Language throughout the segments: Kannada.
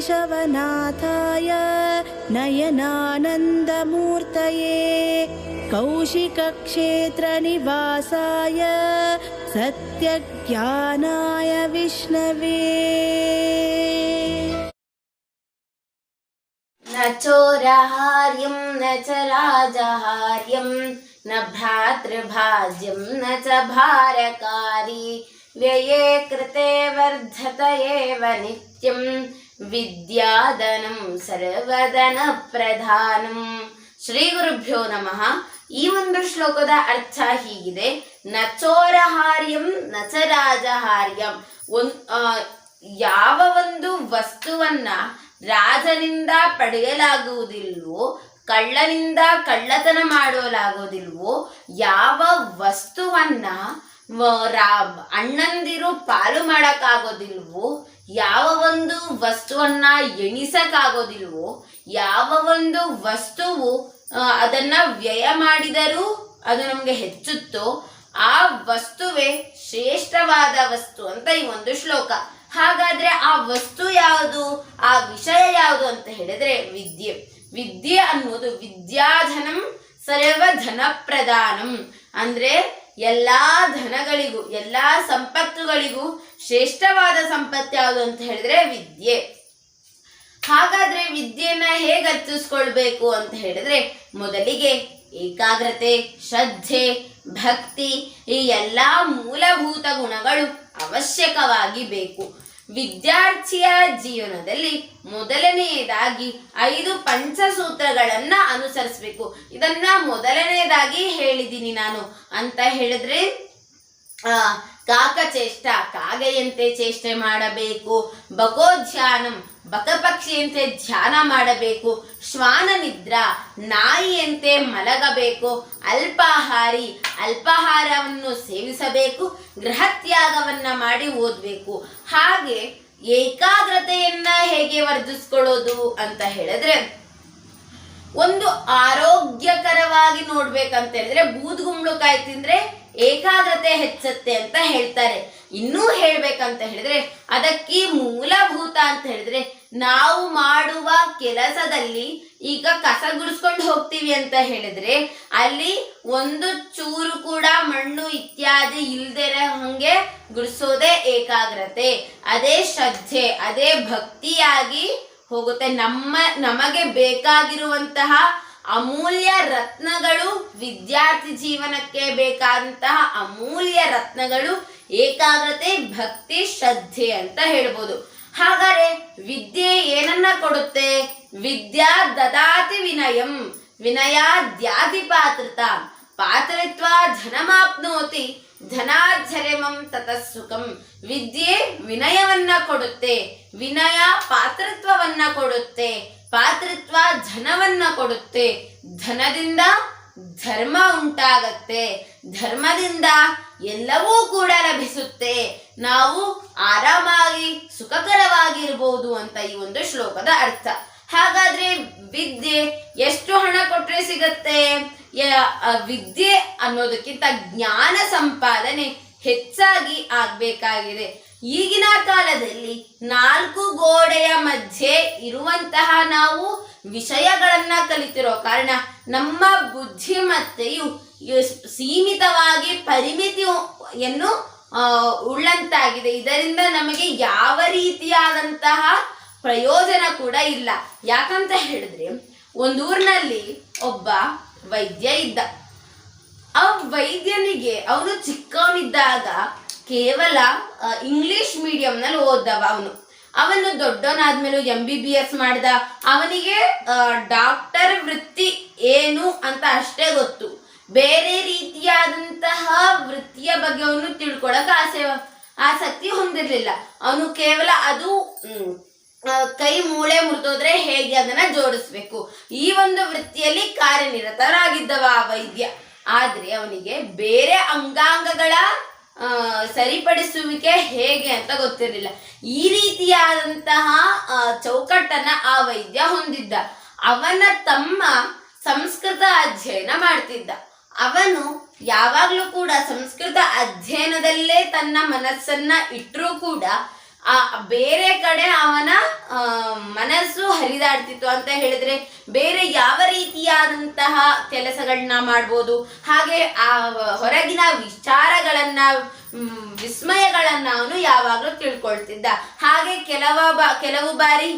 केशवनाथाय नयनानन्दमूर्तये कौशिकक्षेत्रनिवासाय सत्यज्ञानाय विष्णवे। न चोरहार्यं न च राजहार्यं न भ्रातृभाज्यं न च भारकारी व्यये कृते वर्धत एव नित्यं विद्याधनं ಸರ್ವಧನ ಪ್ರಧಾನಂ. ಶ್ರೀ ಗುರುಭ್ಯೋ ನಮಃ. ಈ ಒಂದು ಶ್ಲೋಕದ ಅರ್ಥ ಹೀಗಿದೆ: ನ ಚೋರಹಾರ್ಯಂ ನ ಚ ರಾಜಹಾರ್ಯಂ. ಯಾವ ಒಂದು ವಸ್ತುವನ್ನ ರಾಜನಿಂದ ಪಡೆಯಲಾಗುವುದಿಲ್ವೋ, ಕಳ್ಳನಿಂದ ಕಳ್ಳತನ ಮಾಡಲಾಗುವುದಿಲ್ವೋ, ಯಾವ ವಸ್ತುವನ್ನ ಅಣ್ಣಂದಿರು ಪಾಲು ಮಾಡಕ್ಕಾಗೋದಿಲ್ವೋ, ಯಾವ ಒಂದು ವಸ್ತುವನ್ನ ಎಣಿಸಕ್ಕಾಗೋದಿಲ್ವೋ, ಯಾವ ಒಂದು ವಸ್ತುವು ಅದನ್ನ ವ್ಯಯ ಮಾಡಿದರೂ ಅದು ನಮ್ಗೆ ಹೆಚ್ಚುತ್ತೋ ಆ ವಸ್ತುವೇ ಶ್ರೇಷ್ಠವಾದ ವಸ್ತು ಅಂತ ಈ ಒಂದು ಶ್ಲೋಕ. ಹಾಗಾದ್ರೆ ಆ ವಸ್ತು ಯಾವುದು, ಆ ವಿಷಯ ಯಾವುದು ಅಂತ ಹೇಳಿದ್ರೆ ವಿದ್ಯೆ. ವಿದ್ಯೆ ಅನ್ನೋದು ವಿದ್ಯಾಧನಂ ಸರ್ವಧನ ಪ್ರಧಾನಂ. ಅಂದ್ರೆ ಎಲ್ಲಾ ಧನಗಳಿಗೂ ಎಲ್ಲಾ ಸಂಪತ್ತುಗಳಿಗೂ ಶ್ರೇಷ್ಠವಾದ ಸಂಪತ್ತು ಯಾವುದು ಅಂತ ಹೇಳಿದ್ರೆ ವಿದ್ಯೆ. ಹಾಗಾದ್ರೆ ವಿದ್ಯೆಯನ್ನ ಹೇಗೆ ಅರ್ಥಿಸ್ಕೊಳ್ಬೇಕು ಅಂತ ಹೇಳಿದ್ರೆ ಮೊದಲಿಗೆ ಏಕಾಗ್ರತೆ, ಶ್ರದ್ಧೆ, ಭಕ್ತಿ ಈ ಎಲ್ಲಾ ಮೂಲಭೂತ ಗುಣಗಳು ಅವಶ್ಯಕವಾಗಿ ಬೇಕು. ವಿದ್ಯಾರ್ಥಿಯ ಜೀವನದಲ್ಲಿ ಮೊದಲನೆಯದಾಗಿ 5 ಪಂಚಸೂತ್ರಗಳನ್ನ ಅನುಸರಿಸಬೇಕು. ಇದನ್ನ ಮೊದಲನೆಯದಾಗಿ ಹೇಳಿದ್ದೀನಿ ನಾನು ಅಂತ ಹೇಳಿದ್ರೆ ಕಾಕಚೇಷ್ಟ, ಕಾಗೆಯಂತೆ ಚೇಷ್ಟೆ ಮಾಡಬೇಕು. ಬಕೋಧ್ಯಾನಂ, ಬಕಪಕ್ಷಿಯಂತೆ ಧ್ಯಾನ ಮಾಡಬೇಕು. ಶ್ವಾನ ನಿದ್ರಾ, ನಾಯಿಯಂತೆ ಮಲಗಬೇಕು. ಅಲ್ಪಾಹಾರಿ, ಅಲ್ಪಾಹಾರವನ್ನು ಸೇವಿಸಬೇಕು. ಗೃಹತ್ಯಾಗವನ್ನ ಮಾಡಿ ಓದಬೇಕು. ಹಾಗೆ ಏಕಾಗ್ರತೆಯನ್ನ ಹೇಗೆ ವರ್ಧಿಸ್ಕೊಳ್ಳೋದು ಅಂತ ಹೇಳಿದ್ರೆ ಒಂದು ಆರೋಗ್ಯಕರವಾಗಿ ನೋಡ್ಬೇಕಂತ ಹೇಳಿದ್ರೆ ಬೂದ್ಗುಂಬಳಕಾಯಿ ತಿಂದ್ರೆ ಏಕಾಗ್ರತೆ ಹೆಚ್ಚುತ್ತೆ ಅಂತ ಹೇಳ್ತಾರೆ. ಇನ್ನೂ ಹೇಳ್ಬೇಕಂತ ಹೇಳಿದ್ರೆ ಅದಕ್ಕೆ ಮೂಲಭೂತ ಅಂತ ಹೇಳಿದ್ರೆ ನಾವು ಮಾಡುವ ಕೆಲಸದಲ್ಲಿ ಈಗ ಕಸ ಗುಡಿಸ್ಕೊಂಡು ಹೋಗ್ತೀವಿ ಅಂತ ಹೇಳಿದ್ರೆ ಅಲ್ಲಿ ಒಂದು ಚೂರು ಕೂಡ ಮಣ್ಣು ಇತ್ಯಾದಿ ಇಲ್ದಿರ ಹಂಗೆ ಗುಡಿಸೋದೇ ಏಕಾಗ್ರತೆ. ಅದೇ ಶ್ರದ್ಧೆ, ಅದೇ ಭಕ್ತಿಯಾಗಿ ಹೋಗುತ್ತೆ. ನಮಗೆ ಬೇಕಾಗಿರುವಂತಹ ಅಮೂಲ್ಯ ರತ್ನಗಳು, ವಿದ್ಯಾರ್ಥಿ ಜೀವನಕ್ಕೆ ಬೇಕಾದಂತಹ ಅಮೂಲ್ಯ ರತ್ನಗಳು ಏಕಾಗ್ರತೆ, ಭಕ್ತಿ, ಶ್ರದ್ಧೆ ಅಂತ ಹೇಳ್ಬೋದು. ಹಾಗಾದ್ರೆ ವಿದ್ಯೆ ಏನನ್ನ ಕೊಡುತ್ತೆ? ವಿದ್ಯಾ ದದಾತಿ ವಿನಯಂ, ವಿನಯಾದ್ಯಾತಿ ಪಾತ್ರತ, ಪಾತ್ರತ್ವ ಧನಮಾಪ್ನೋತಿ, ಧನಾರ್ಜರಮಂ ತತಃ ಸುಖಂ. ವಿದ್ಯೆ ವಿನಯವನ್ನ ಕೊಡುತ್ತೆ, ವಿನಯ ಪಾತ್ರತ್ವವನ್ನ ಕೊಡುತ್ತೆ, ಪಾತ್ರತ್ವ ಧನವನ್ನ ಕೊಡುತ್ತೆ, ಧನದಿಂದ ಧರ್ಮ ಉಂಟಾಗತ್ತೆ, ಧರ್ಮದಿಂದ ಎಲ್ಲವೂ ಕೂಡ ಲಭಿಸುತ್ತೆ, ನಾವು ಆರಾಮಾಗಿ ಸುಖಕರವಾಗಿರ್ಬೋದು ಅಂತ ಈ ಒಂದು ಶ್ಲೋಕದ ಅರ್ಥ. ಹಾಗಾದ್ರೆ ವಿದ್ಯೆ ಎಷ್ಟು ಹಣ ಕೊಟ್ರೆ ಸಿಗತ್ತೆ? ವಿದ್ಯೆ ಅನ್ನೋದಕ್ಕಿಂತ ಜ್ಞಾನ ಸಂಪಾದನೆ ಹೆಚ್ಚಾಗಿ ಆಗ್ಬೇಕಾಗಿದೆ. ಈಗಿನ ಕಾಲದಲ್ಲಿ 4 ಗೋಡೆಯ ಮಧ್ಯೆ ಇರುವಂತಹ ನಾವು ವಿಷಯಗಳನ್ನ ಕಲಿತಿರೋ ಕಾರಣ ನಮ್ಮ ಬುದ್ಧಿಮತ್ತೆಯು ಸೀಮಿತವಾಗಿ ಪರಿಮಿತಿಯನ್ನು ಉಳ್ಳಂತಾಗಿದೆ. ಇದರಿಂದ ನಮಗೆ ಯಾವ ರೀತಿಯಾದಂತಹ ಪ್ರಯೋಜನ ಕೂಡ ಇಲ್ಲ. ಯಾಕಂತ ಹೇಳಿದ್ರೆ ಒಂದೂರಿನಲ್ಲಿ ಒಬ್ಬ ವೈದ್ಯ ಇದ್ದ. ಆ ವೈದ್ಯನಿಗೆ ಅವನು ಚಿಕ್ಕವನಿದ್ದಾಗ ಕೇವಲ ಇಂಗ್ಲಿಷ್ ಮೀಡಿಯಂನಲ್ಲಿ ಓದ್ದವ. ಅವನು ದೊಡ್ಡವನಾದ್ಮೇಲೆ MBBS ಮಾಡಿದ. ಅವನಿಗೆ ಡಾಕ್ಟರ್ ವೃತ್ತಿ ಏನು ಅಂತ ಅಷ್ಟೇ ಗೊತ್ತು. ಬೇರೆ ರೀತಿಯಾದಂತಹ ವೃತ್ತಿಯ ಬಗ್ಗೆ ಅವನು ತಿಳ್ಕೊಳಕ್ ಆಸಕ್ತಿ ಹೊಂದಿರ್ಲಿಲ್ಲ. ಅವನು ಕೇವಲ ಅದು ಕೈ ಮೂಳೆ ಮುರಿದೋದ್ರೆ ಹೇಗೆ ಅದನ್ನ ಜೋಡಿಸ್ಬೇಕು, ಈ ಒಂದು ವೃತ್ತಿಯಲ್ಲಿ ಕಾರ್ಯನಿರತರಾಗಿದ್ದವ ಆ ವೈದ್ಯ. ಆದ್ರೆ ಅವನಿಗೆ ಬೇರೆ ಅಂಗಾಂಗಗಳ ಸರಿಪಡಿಸುವಿಕೆ ಹೇಗೆ ಅಂತ ಗೊತ್ತಿರಲಿಲ್ಲ. ಈ ರೀತಿಯಾದಂತಹ ಚೌಕಟ್ಟನ್ನ ಆ ವೈದ್ಯ ಹೊಂದಿದ್ದ. ಅವನ ತಮ್ಮ ಸಂಸ್ಕೃತ ಅಧ್ಯಯನ ಮಾಡ್ತಿದ್ದ. ಅವನು ಯಾವಾಗ್ಲೂ ಕೂಡ ಸಂಸ್ಕೃತ ಅಧ್ಯಯನದಲ್ಲೇ ತನ್ನ ಮನಸ್ಸನ್ನ ಇಟ್ಟರೂ ಕೂಡ ಬೇರೆ ಕಡೆ ಅವನ ಹರಿದಾಡ್ತಿತ್ತು ಅಂತ ಹೇಳಿದ್ರೆ ಬೇರೆ ಯಾವ ರೀತಿಯಾದಂತಹ ಕೆಲಸಗಳನ್ನ ಮಾಡ್ಬೋದು, ಹಾಗೆ ಆ ಹೊರಗಿನ ವಿಚಾರಗಳನ್ನ ವಿಸ್ಮಯಗಳನ್ನ ಅವನು ಯಾವಾಗಲೂ ತಿಳ್ಕೊಳ್ತಿದ್ದ. ಹಾಗೆ ಕೆಲವು ಬಾರಿ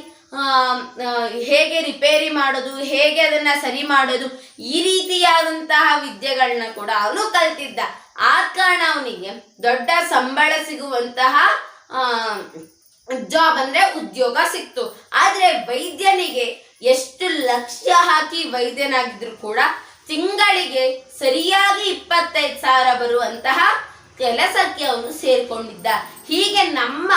ಹೇಗೆ ರಿಪೇರಿ ಮಾಡೋದು, ಹೇಗೆ ಅದನ್ನ ಸರಿ ಮಾಡೋದು, ಈ ರೀತಿಯಾದಂತಹ ವಿದ್ಯೆಗಳನ್ನ ಕೂಡ ಅವನು ಕಲ್ತಿದ್ದ. ಆದ ಕಾರಣ ಅವನಿಗೆ ದೊಡ್ಡ ಸಂಬಳ ಸಿಗುವಂತಹ ಜಾಬ್ ಅಂದ್ರೆ ಉದ್ಯೋಗ ಸಿಕ್ತು. ಆದ್ರೆ ವೈದ್ಯನಿಗೆ ಎಷ್ಟು ಲಕ್ಷ್ಯ ಹಾಕಿ ವೈದ್ಯನಾಗಿದ್ರು ಕೂಡ ತಿಂಗಳಿಗೆ ಸರಿಯಾಗಿ 25,000 ಬರುವಂತಹ ಕೆಲಸಕ್ಕೆ ಅವನು ಸೇರ್ಕೊಂಡಿದ್ದ. ಹೀಗೆ ನಮ್ಮ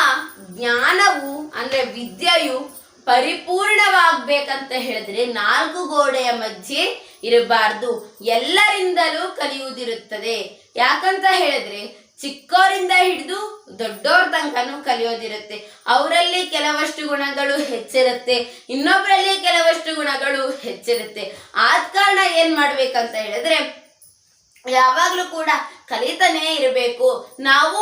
ಜ್ಞಾನವು ಅಂದ್ರೆ ವಿದ್ಯೆಯು ಪರಿಪೂರ್ಣವಾಗ್ಬೇಕಂತ ಹೇಳಿದ್ರೆ 4 ಗೋಡೆಯ ಮಧ್ಯೆ ಇರಬಾರ್ದು, ಎಲ್ಲರಿಂದಲೂ ಕಲಿಯುವುದಿರುತ್ತದೆ. ಯಾಕಂತ ಹೇಳಿದ್ರೆ ಚಿಕ್ಕವರಿಂದ ಹಿಡಿದು ದೊಡ್ಡೋರ್ ತನಕನೂ ಕಲಿಯೋದಿರುತ್ತೆ. ಅವರಲ್ಲಿ ಕೆಲವಷ್ಟು ಗುಣಗಳು ಹೆಚ್ಚಿರುತ್ತೆ, ಇನ್ನೊಬ್ಬರಲ್ಲಿ ಕೆಲವಷ್ಟು ಗುಣಗಳು ಹೆಚ್ಚಿರುತ್ತೆ. ಆದ ಕಾರಣ ಏನ್ ಮಾಡ್ಬೇಕಂತ ಹೇಳಿದ್ರೆ ಯಾವಾಗ್ಲೂ ಕೂಡ ಕಲಿತಾನೇ ಇರಬೇಕು. ನಾವು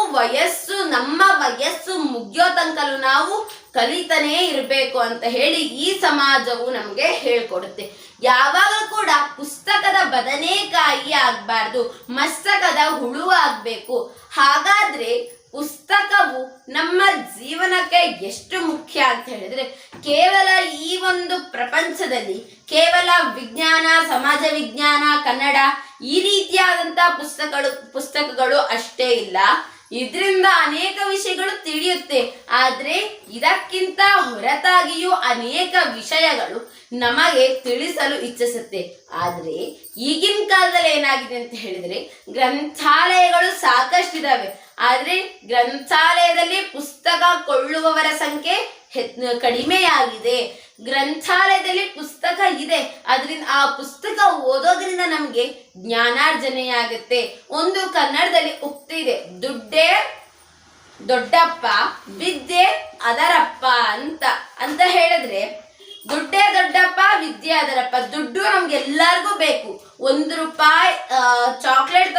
ನಮ್ಮ ವಯಸ್ಸು ಮುಗಿಯೋ ತನಕಲೂ ನಾವು ಕಲಿತಾನೇ ಇರಬೇಕು ಅಂತ ಹೇಳಿ ಈ ಸಮಾಜವು ನಮಗೆ ಹೇಳ್ಕೊಡುತ್ತೆ. ಯಾವಾಗಲೂ ಕೂಡ ಪುಸ್ತಕದ ಬದನೆಕಾಯಿ ಆಗ್ಬಾರ್ದು, ಮಸ್ತಕದ ಹುಳು ಆಗ್ಬೇಕು. ಹಾಗಾದ್ರೆ ಪುಸ್ತಕವು ನಮ್ಮ ಜೀವನಕ್ಕೆ ಎಷ್ಟು ಮುಖ್ಯ ಅಂತ ಹೇಳಿದ್ರೆ ಕೇವಲ ಈ ಒಂದು ಪ್ರಪಂಚದಲ್ಲಿ ಕೇವಲ ವಿಜ್ಞಾನ, ಸಮಾಜ ವಿಜ್ಞಾನ, ಕನ್ನಡ ಈ ರೀತಿಯಾದಂತಹ ಪುಸ್ತಕಗಳು ಅಷ್ಟೇ ಇಲ್ಲ, ಇದರಿಂದ ಅನೇಕ ವಿಷಯಗಳು ತಿಳಿಯುತ್ತೆ. ಆದ್ರೆ ಇದಕ್ಕಿಂತ ಹೊರತಾಗಿಯೂ ಅನೇಕ ವಿಷಯಗಳು ನಮಗೆ ತಿಳಿಸಲು ಇಚ್ಛಿಸುತ್ತೆ. ಆದ್ರೆ ಈಗಿನ ಕಾಲದಲ್ಲಿ ಏನಾಗಿದೆ ಅಂತ ಹೇಳಿದ್ರೆ ಗ್ರಂಥಾಲಯಗಳು ಸಾಕಷ್ಟಿದಾವೆ, ಆದ್ರೆ ಗ್ರಂಥಾಲಯದಲ್ಲಿ ಪುಸ್ತಕ ಕೊಳ್ಳುವವರ ಸಂಖ್ಯೆ ಕಡಿಮೆಯಾಗಿದೆ. ಗ್ರಂಥಾಲಯದಲ್ಲಿ ಪುಸ್ತಕ ಇದೆ, ಅದರಿಂದ ಆ ಪುಸ್ತಕ ಓದೋದ್ರಿಂದ ನಮ್ಗೆ ಜ್ಞಾನಾರ್ಜನೆಯಾಗುತ್ತೆ. ಒಂದು ಕನ್ನಡದಲ್ಲಿ ಉಕ್ತಿ ಇದೆ, ದುಡ್ಡೇ ದೊಡ್ಡಪ್ಪ ವಿದ್ಯೆ ಅದರಪ್ಪ ಅಂತ ಹೇಳಿದ್ರೆ ದುಡ್ಡೇ ದೊಡ್ಡಪ್ಪ ವಿದ್ಯೆ ಅದರಪ್ಪ. ದುಡ್ಡು ನಮ್ಗೆಲ್ಲರಿಗೂ ಬೇಕು. ₹1 ಚಾಕ್ಲೇಟ್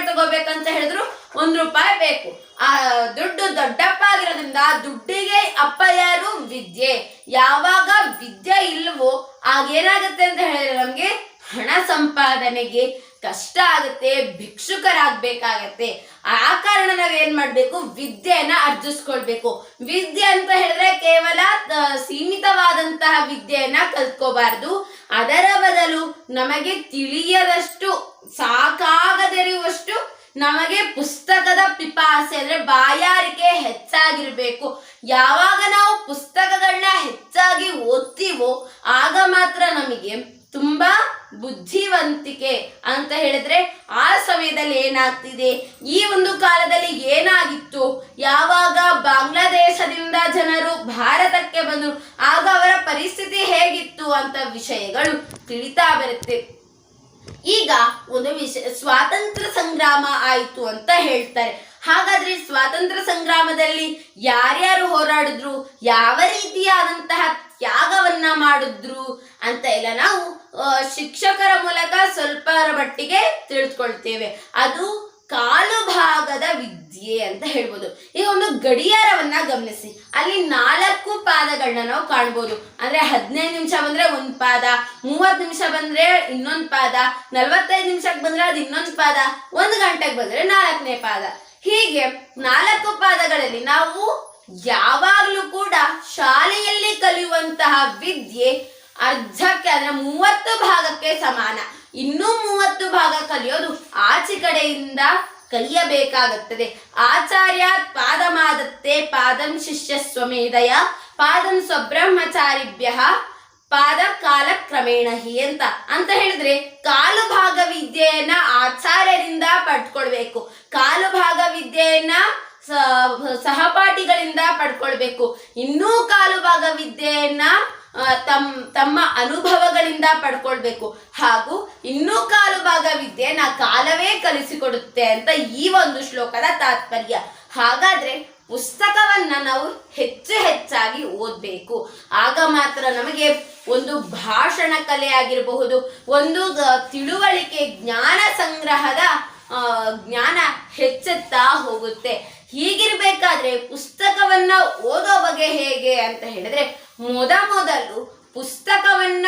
ತಗೋಬೇಕಂತ ಹೇಳಿದ್ರು ₹1 ಬೇಕು. ಆ ದುಡ್ಡು ದೊಡ್ಡಪ್ಪ ಆಗಿರೋದ್ರಿಂದ ದುಡ್ಡಿಗೆ ಅಪ್ಪ ಯಾರು? ವಿದ್ಯೆ. ಯಾವಾಗ ವಿದ್ಯೆ ಇಲ್ವೋ ಆಗೇನಾಗುತ್ತೆ ಅಂತ ಹೇಳಿದ್ರೆ ನಮ್ಗೆ ಹಣ ಸಂಪಾದನೆಗೆ ಕಷ್ಟ ಆಗುತ್ತೆ, ಭಿಕ್ಷುಕರಾಗಬೇಕಾಗತ್ತೆ. ಆ ಕಾರಣ ನಾವೇನ್ ಮಾಡ್ಬೇಕು, ವಿದ್ಯೆಯನ್ನ ಅರ್ಜಿಸ್ಕೊಳ್ಬೇಕು. ವಿದ್ಯೆ ಅಂತ ಹೇಳಿದ್ರೆ ಕೇವಲ ಸೀಮಿತವಾದಂತಹ ವಿದ್ಯೆಯನ್ನ ಕಲ್ತ್ಕೋಬಾರ್ದು. ಅದರ ಬದಲು ನಮಗೆ ತಿಳಿಯದಷ್ಟು, ಸಾಕಾಗದಿರುವಷ್ಟು ನಮಗೆ ಪುಸ್ತಕದ ಪಿಪಾಸೆ ಅಂದ್ರೆ ಬಾಯಾರಿಕೆ ಹೆಚ್ಚಾಗಿರ್ಬೇಕು. ಯಾವಾಗ ನಾವು ಪುಸ್ತಕಗಳನ್ನ ಹೆಚ್ಚಾಗಿ ಓದ್ತೀವೋ ಆಗ ಮಾತ್ರ ನಮಗೆ ತುಂಬಾ ಬುದ್ಧಿವಂತಿಕೆ ಅಂತ ಹೇಳಿದ್ರೆ ಆ ಸಮಯದಲ್ಲಿ ಏನಾಗ್ತಿದೆ, ಈ ಒಂದು ಕಾಲದಲ್ಲಿ ಏನಾಗಿತ್ತು, ಯಾವಾಗ ಬಾಂಗ್ಲಾದೇಶದಿಂದ ಜನರು ಭಾರತಕ್ಕೆ ಬಂದರು ಆಗ ಅವರ ಪರಿಸ್ಥಿತಿ ಹೇಗಿತ್ತು ಅಂತ ವಿಷಯಗಳು ತಿಳಿತಾ ಬರುತ್ತೆ. ಈಗ ಒಂದು ವಿಷಯ ಸ್ವಾತಂತ್ರ್ಯ ಸಂಗ್ರಾಮ ಆಯಿತು ಅಂತ ಹೇಳ್ತಾರೆ. ಹಾಗಾದ್ರೆ ಸ್ವಾತಂತ್ರ್ಯ ಸಂಗ್ರಾಮದಲ್ಲಿ ಯಾರ್ಯಾರು ಹೋರಾಡಿದ್ರು, ಯಾವ ರೀತಿಯಾದಂತಹ ತ್ಯಾಗವನ್ನ ಮಾಡಿದ್ರು ಅಂತ ಎಲ್ಲ ನಾವು ಶಿಕ್ಷಕರ ಮೂಲಕ ಸ್ವಲ್ಪ ಮಟ್ಟಿಗೆ ತಿಳಿದುಕೊಳ್ತೇವೆ. ಅದು ಕಾಲು ಭಾಗದ ವಿದ್ಯೆ ಅಂತ ಹೇಳ್ಬೋದು. ಈಗ ಒಂದು ಗಡಿಯಾರವನ್ನ ಗಮನಿಸಿ, ಅಲ್ಲಿ 4 ಪಾದಗಳನ್ನ ನಾವು ಕಾಣ್ಬೋದು. ಅಂದ್ರೆ 15 ನಿಮಿಷ ಬಂದ್ರೆ 1 ಪಾದ, 30 ನಿಮಿಷ ಬಂದ್ರೆ ಇನ್ನೊಂದು ಪಾದ, 45 ನಿಮಿಷಕ್ಕೆ ಬಂದ್ರೆ ಅದು ಇನ್ನೊಂದು ಪಾದ, 1 ಗಂಟೆಗೆ ಬಂದ್ರೆ 4ನೇ ಪಾದ. ಹೀಗೆ 4 ಪಾದಗಳಲ್ಲಿ ನಾವು ಯಾವಾಗ್ಲೂ ಕೂಡ ಶಾಲೆಯಲ್ಲಿ ಕಲಿಯುವಂತಹ ವಿದ್ಯೆ ಅರ್ಧಕ್ಕೆ ಅಂದ್ರೆ 30 ಭಾಗಕ್ಕೆ ಸಮಾನ. ಇನ್ನೂ 30 ಭಾಗ ಕಲಿಯೋದು ಆಚೆ ಕಡೆಯಿಂದ ಕಲಿಯಬೇಕಾಗುತ್ತದೆ. ಆಚಾರ್ಯ ಪಾದಮಾದತ್ತೆ ಪಾದಂ ಶಿಷ್ಯ ಸ್ವಮೇಧಯ ಪಾದಂ ಸ್ವಬ್ರಹ್ಮಚಾರಿಭ್ಯ ಪಾದ ಕಾಲ ಕ್ರಮೇಣ ಹಿ ಅಂತ ಹೇಳಿದ್ರೆ ಕಾಲು ಭಾಗ ವಿದ್ಯೆಯನ್ನ ಆಚಾರ್ಯರಿಂದ ಪಡ್ಕೊಳ್ಬೇಕು, ಕಾಲು ಭಾಗ ವಿದ್ಯೆಯನ್ನ ಸಹಪಾಠಿಗಳಿಂದ ಪಡ್ಕೊಳ್ಬೇಕು, ಇನ್ನೂ ಕಾಲು ಭಾಗ ವಿದ್ಯೆಯನ್ನ ತಮ್ಮ ಅನುಭವಗಳಿಂದ ಪಡ್ಕೊಳ್ಬೇಕು, ಹಾಗೂ ಇನ್ನೂ ಕಾಲು ಭಾಗ ವಿದ್ಯೆಯನ್ನ ಕಾಲವೇ ಕಲಿಸಿಕೊಡುತ್ತೆ ಅಂತ ಈ ಒಂದು ಶ್ಲೋಕದ ತಾತ್ಪರ್ಯ. ಹಾಗಾದ್ರೆ ಪುಸ್ತಕವನ್ನ ನಾವು ಹೆಚ್ಚಾಗಿ ಓದ್ಬೇಕು. ಆಗ ಮಾತ್ರ ನಮಗೆ ಒಂದು ಭಾಷಣ ಕಲೆ ಆಗಿರಬಹುದು, ಒಂದು ತಿಳುವಳಿಕೆ ಜ್ಞಾನ ಸಂಗ್ರಹದ ಜ್ಞಾನ ಹೆಚ್ಚುತ್ತಾ ಹೋಗುತ್ತೆ. ಹೀಗಿರ್ಬೇಕಾದ್ರೆ ಪುಸ್ತಕವನ್ನ ಓದೋ ಬಗೆ ಹೇಗೆ ಅಂತ ಹೇಳಿದ್ರೆ, ಮೊದಲು ಪುಸ್ತಕವನ್ನ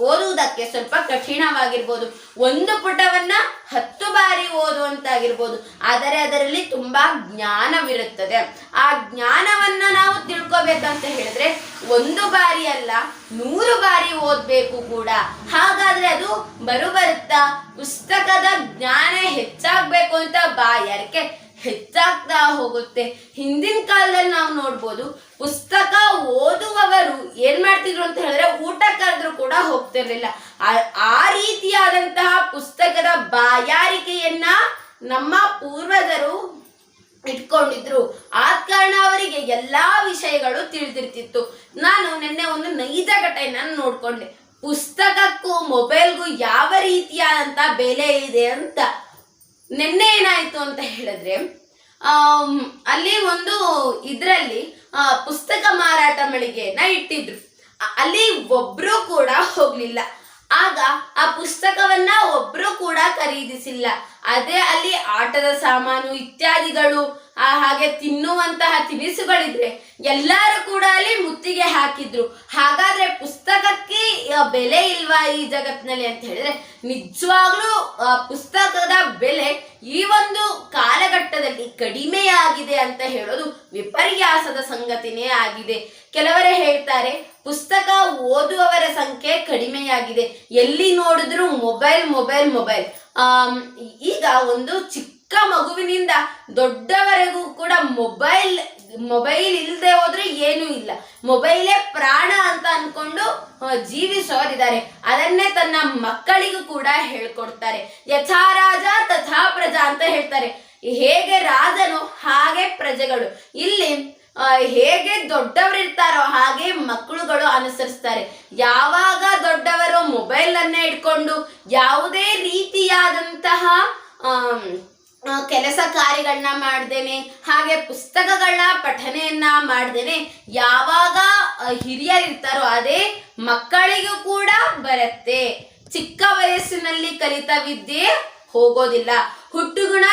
ಓದುವುದಕ್ಕೆ ಸ್ವಲ್ಪ ಕಠಿಣವಾಗಿರ್ಬೋದು. ಒಂದು ಪುಟವನ್ನ 10 ಬಾರಿ ಓದುವಂತಾಗಿರ್ಬೋದು. ಆದರೆ ಅದರಲ್ಲಿ ತುಂಬಾ ಜ್ಞಾನವಿರುತ್ತದೆ. ಆ ಜ್ಞಾನವನ್ನ ನಾವು ತಿಳ್ಕೊಬೇಕಂತ ಹೇಳಿದ್ರೆ 1 ಬಾರಿ ಅಲ್ಲ 100 ಬಾರಿ ಓದ್ಬೇಕು ಕೂಡ. ಹಾಗಾದ್ರೆ ಅದು ಬರುತ್ತಾ? ಪುಸ್ತಕದ ಜ್ಞಾನ ಹೆಚ್ಚಾಗ್ಬೇಕು ಅಂತ ಬಾಯಾರಿಕೆ ಹೆಚ್ಚಾಗ್ತಾ ಹೋಗುತ್ತೆ. ಹಿಂದಿನ ಕಾಲದಲ್ಲಿ ನಾವು ನೋಡ್ಬೋದು, ಪುಸ್ತಕ ಓದುವವರು ಏನ್ ಮಾಡ್ತಿದ್ರು ಅಂತ ಹೇಳಿದ್ರೆ ಊಟ ಕರೆದ್ರು ಕೂಡ ಹೋಗ್ತಿರ್ಲಿಲ್ಲ. ಆ ರೀತಿಯಾದಂತಹ ಪುಸ್ತಕದ ಬಾಯಾರಿಕೆಯನ್ನ ನಮ್ಮ ಪೂರ್ವಜರು ಇಟ್ಕೊಂಡಿದ್ರು. ಆದ ಕಾರಣ ಅವರಿಗೆ ಎಲ್ಲಾ ವಿಷಯಗಳು ತಿಳಿದಿರ್ತಿತ್ತು. ನಾನು ನಿನ್ನೆ ಒಂದು ನೈಜ ಘಟನೆಯನ್ನು ನೋಡ್ಕೊಂಡೆ. ಪುಸ್ತಕಕ್ಕೂ ಮೊಬೈಲ್ಗೂ ಯಾವ ರೀತಿಯಾದಂತ ಬೆಲೆ ಇದೆ ಅಂತ. ನಿನ್ನೆ ಏನಾಯ್ತು ಅಂತ ಹೇಳಿದ್ರೆ, ಅಲ್ಲಿ ಒಂದು ಇದರಲ್ಲಿ ಪುಸ್ತಕ ಮಾರಾಟ ಮಳಿಗೆಯನ್ನ ಇಟ್ಟಿದ್ರು. ಅಲ್ಲಿ ಒಬ್ರು ಕೂಡ ಹೋಗ್ಲಿಲ್ಲ. ಆಗ ಆ ಪುಸ್ತಕವನ್ನ ಒಬ್ರು ಕೂಡ ಖರೀದಿಸಿಲ್ಲ. ಅದೇ ಅಲ್ಲಿ ಆಟದ ಸಾಮಾನು ಇತ್ಯಾದಿಗಳು, ಹಾಗೆ ತಿನ್ನುವಂತಹ ತಿನಿಸುಗಳಿದ್ರೆ ಎಲ್ಲರೂ ಕೂಡ ಅಲ್ಲಿ ಮುತ್ತಿಗೆ ಹಾಕಿದ್ರು. ಹಾಗಾದ್ರೆ ಪುಸ್ತಕಕ್ಕೆ ಬೆಲೆ ಇಲ್ವಾ ಈ ಜಗತ್ತಿನಲ್ಲಿ ಅಂತ ಹೇಳಿದ್ರೆ, ನಿಜವಾಗ್ಲೂ ಪುಸ್ತಕದ ಬೆಲೆ ಈ ಒಂದು ಕಾಲಘಟ್ಟದಲ್ಲಿ ಕಡಿಮೆಯಾಗಿದೆ ಅಂತ ಹೇಳೋದು ವಿಪರ್ಯಾಸದ ಸಂಗತಿನೇ ಆಗಿದೆ. ಕೆಲವರೇ ಹೇಳ್ತಾರೆ ಪುಸ್ತಕ ಓದುವವರ ಸಂಖ್ಯೆ ಕಡಿಮೆಯಾಗಿದೆ, ಎಲ್ಲಿ ನೋಡಿದ್ರು ಮೊಬೈಲ್ ಮೊಬೈಲ್ ಮೊಬೈಲ್. ಈಗ ಒಂದು ಚಿಕ್ಕ ಮಗುವಿನಿಂದ ದೊಡ್ಡವರೆಗೂ ಕೂಡ ಮೊಬೈಲ್ ಇಲ್ಲದೆ ಹೋದ್ರೆ ಏನೂ ಇಲ್ಲ, ಮೊಬೈಲೇ ಪ್ರಾಣ ಅಂತ ಅನ್ಕೊಂಡು ಜೀವಿಸೋರಿದ್ದಾರೆ. ಅದನ್ನೇ ತನ್ನ ಮಕ್ಕಳಿಗೂ ಕೂಡ ಹೇಳ್ಕೊಡ್ತಾರೆ. ಯಥಾ ರಾಜ ತಥಾ ಪ್ರಜಾ ಅಂತ ಹೇಳ್ತಾರೆ. ಹೇಗೆ ರಾಜನು ಹಾಗೆ ಪ್ರಜೆಗಳು. ಇಲ್ಲಿ ಹೇಗೆ ದೊಡ್ಡವರು ಇರ್ತಾರೋ ಹಾಗೆ ಮಕ್ಕಳುಗಳು ಅನುಸರಿಸ್ತಾರೆ. ಯಾವಾಗ ದೊಡ್ಡವರು ಮೊಬೈಲ್ ಅನ್ನೇ ಇಟ್ಕೊಂಡು ಯಾವುದೇ ರೀತಿಯಾದಂತಹ ಕೆಲಸ ಕಾರ್ಯಗಳನ್ನ ಮಾಡ್ದೇನೆ, ಹಾಗೆ ಪುಸ್ತಕಗಳನ್ನ ಪಠನೆಯನ್ನ ಮಾಡ್ದೇನೆ ಯಾವಾಗ ಹಿರಿಯರಿರ್ತಾರೋ ಅದೇ ಮಕ್ಕಳಿಗೂ ಕೂಡ ಬರುತ್ತೆ. ಚಿಕ್ಕ ವಯಸ್ಸಿನಲ್ಲಿ ಕಲಿತ ವಿದ್ಯೆ ಹೋಗೋದಿಲ್ಲ, ಹುಟ್ಟುಗುಣ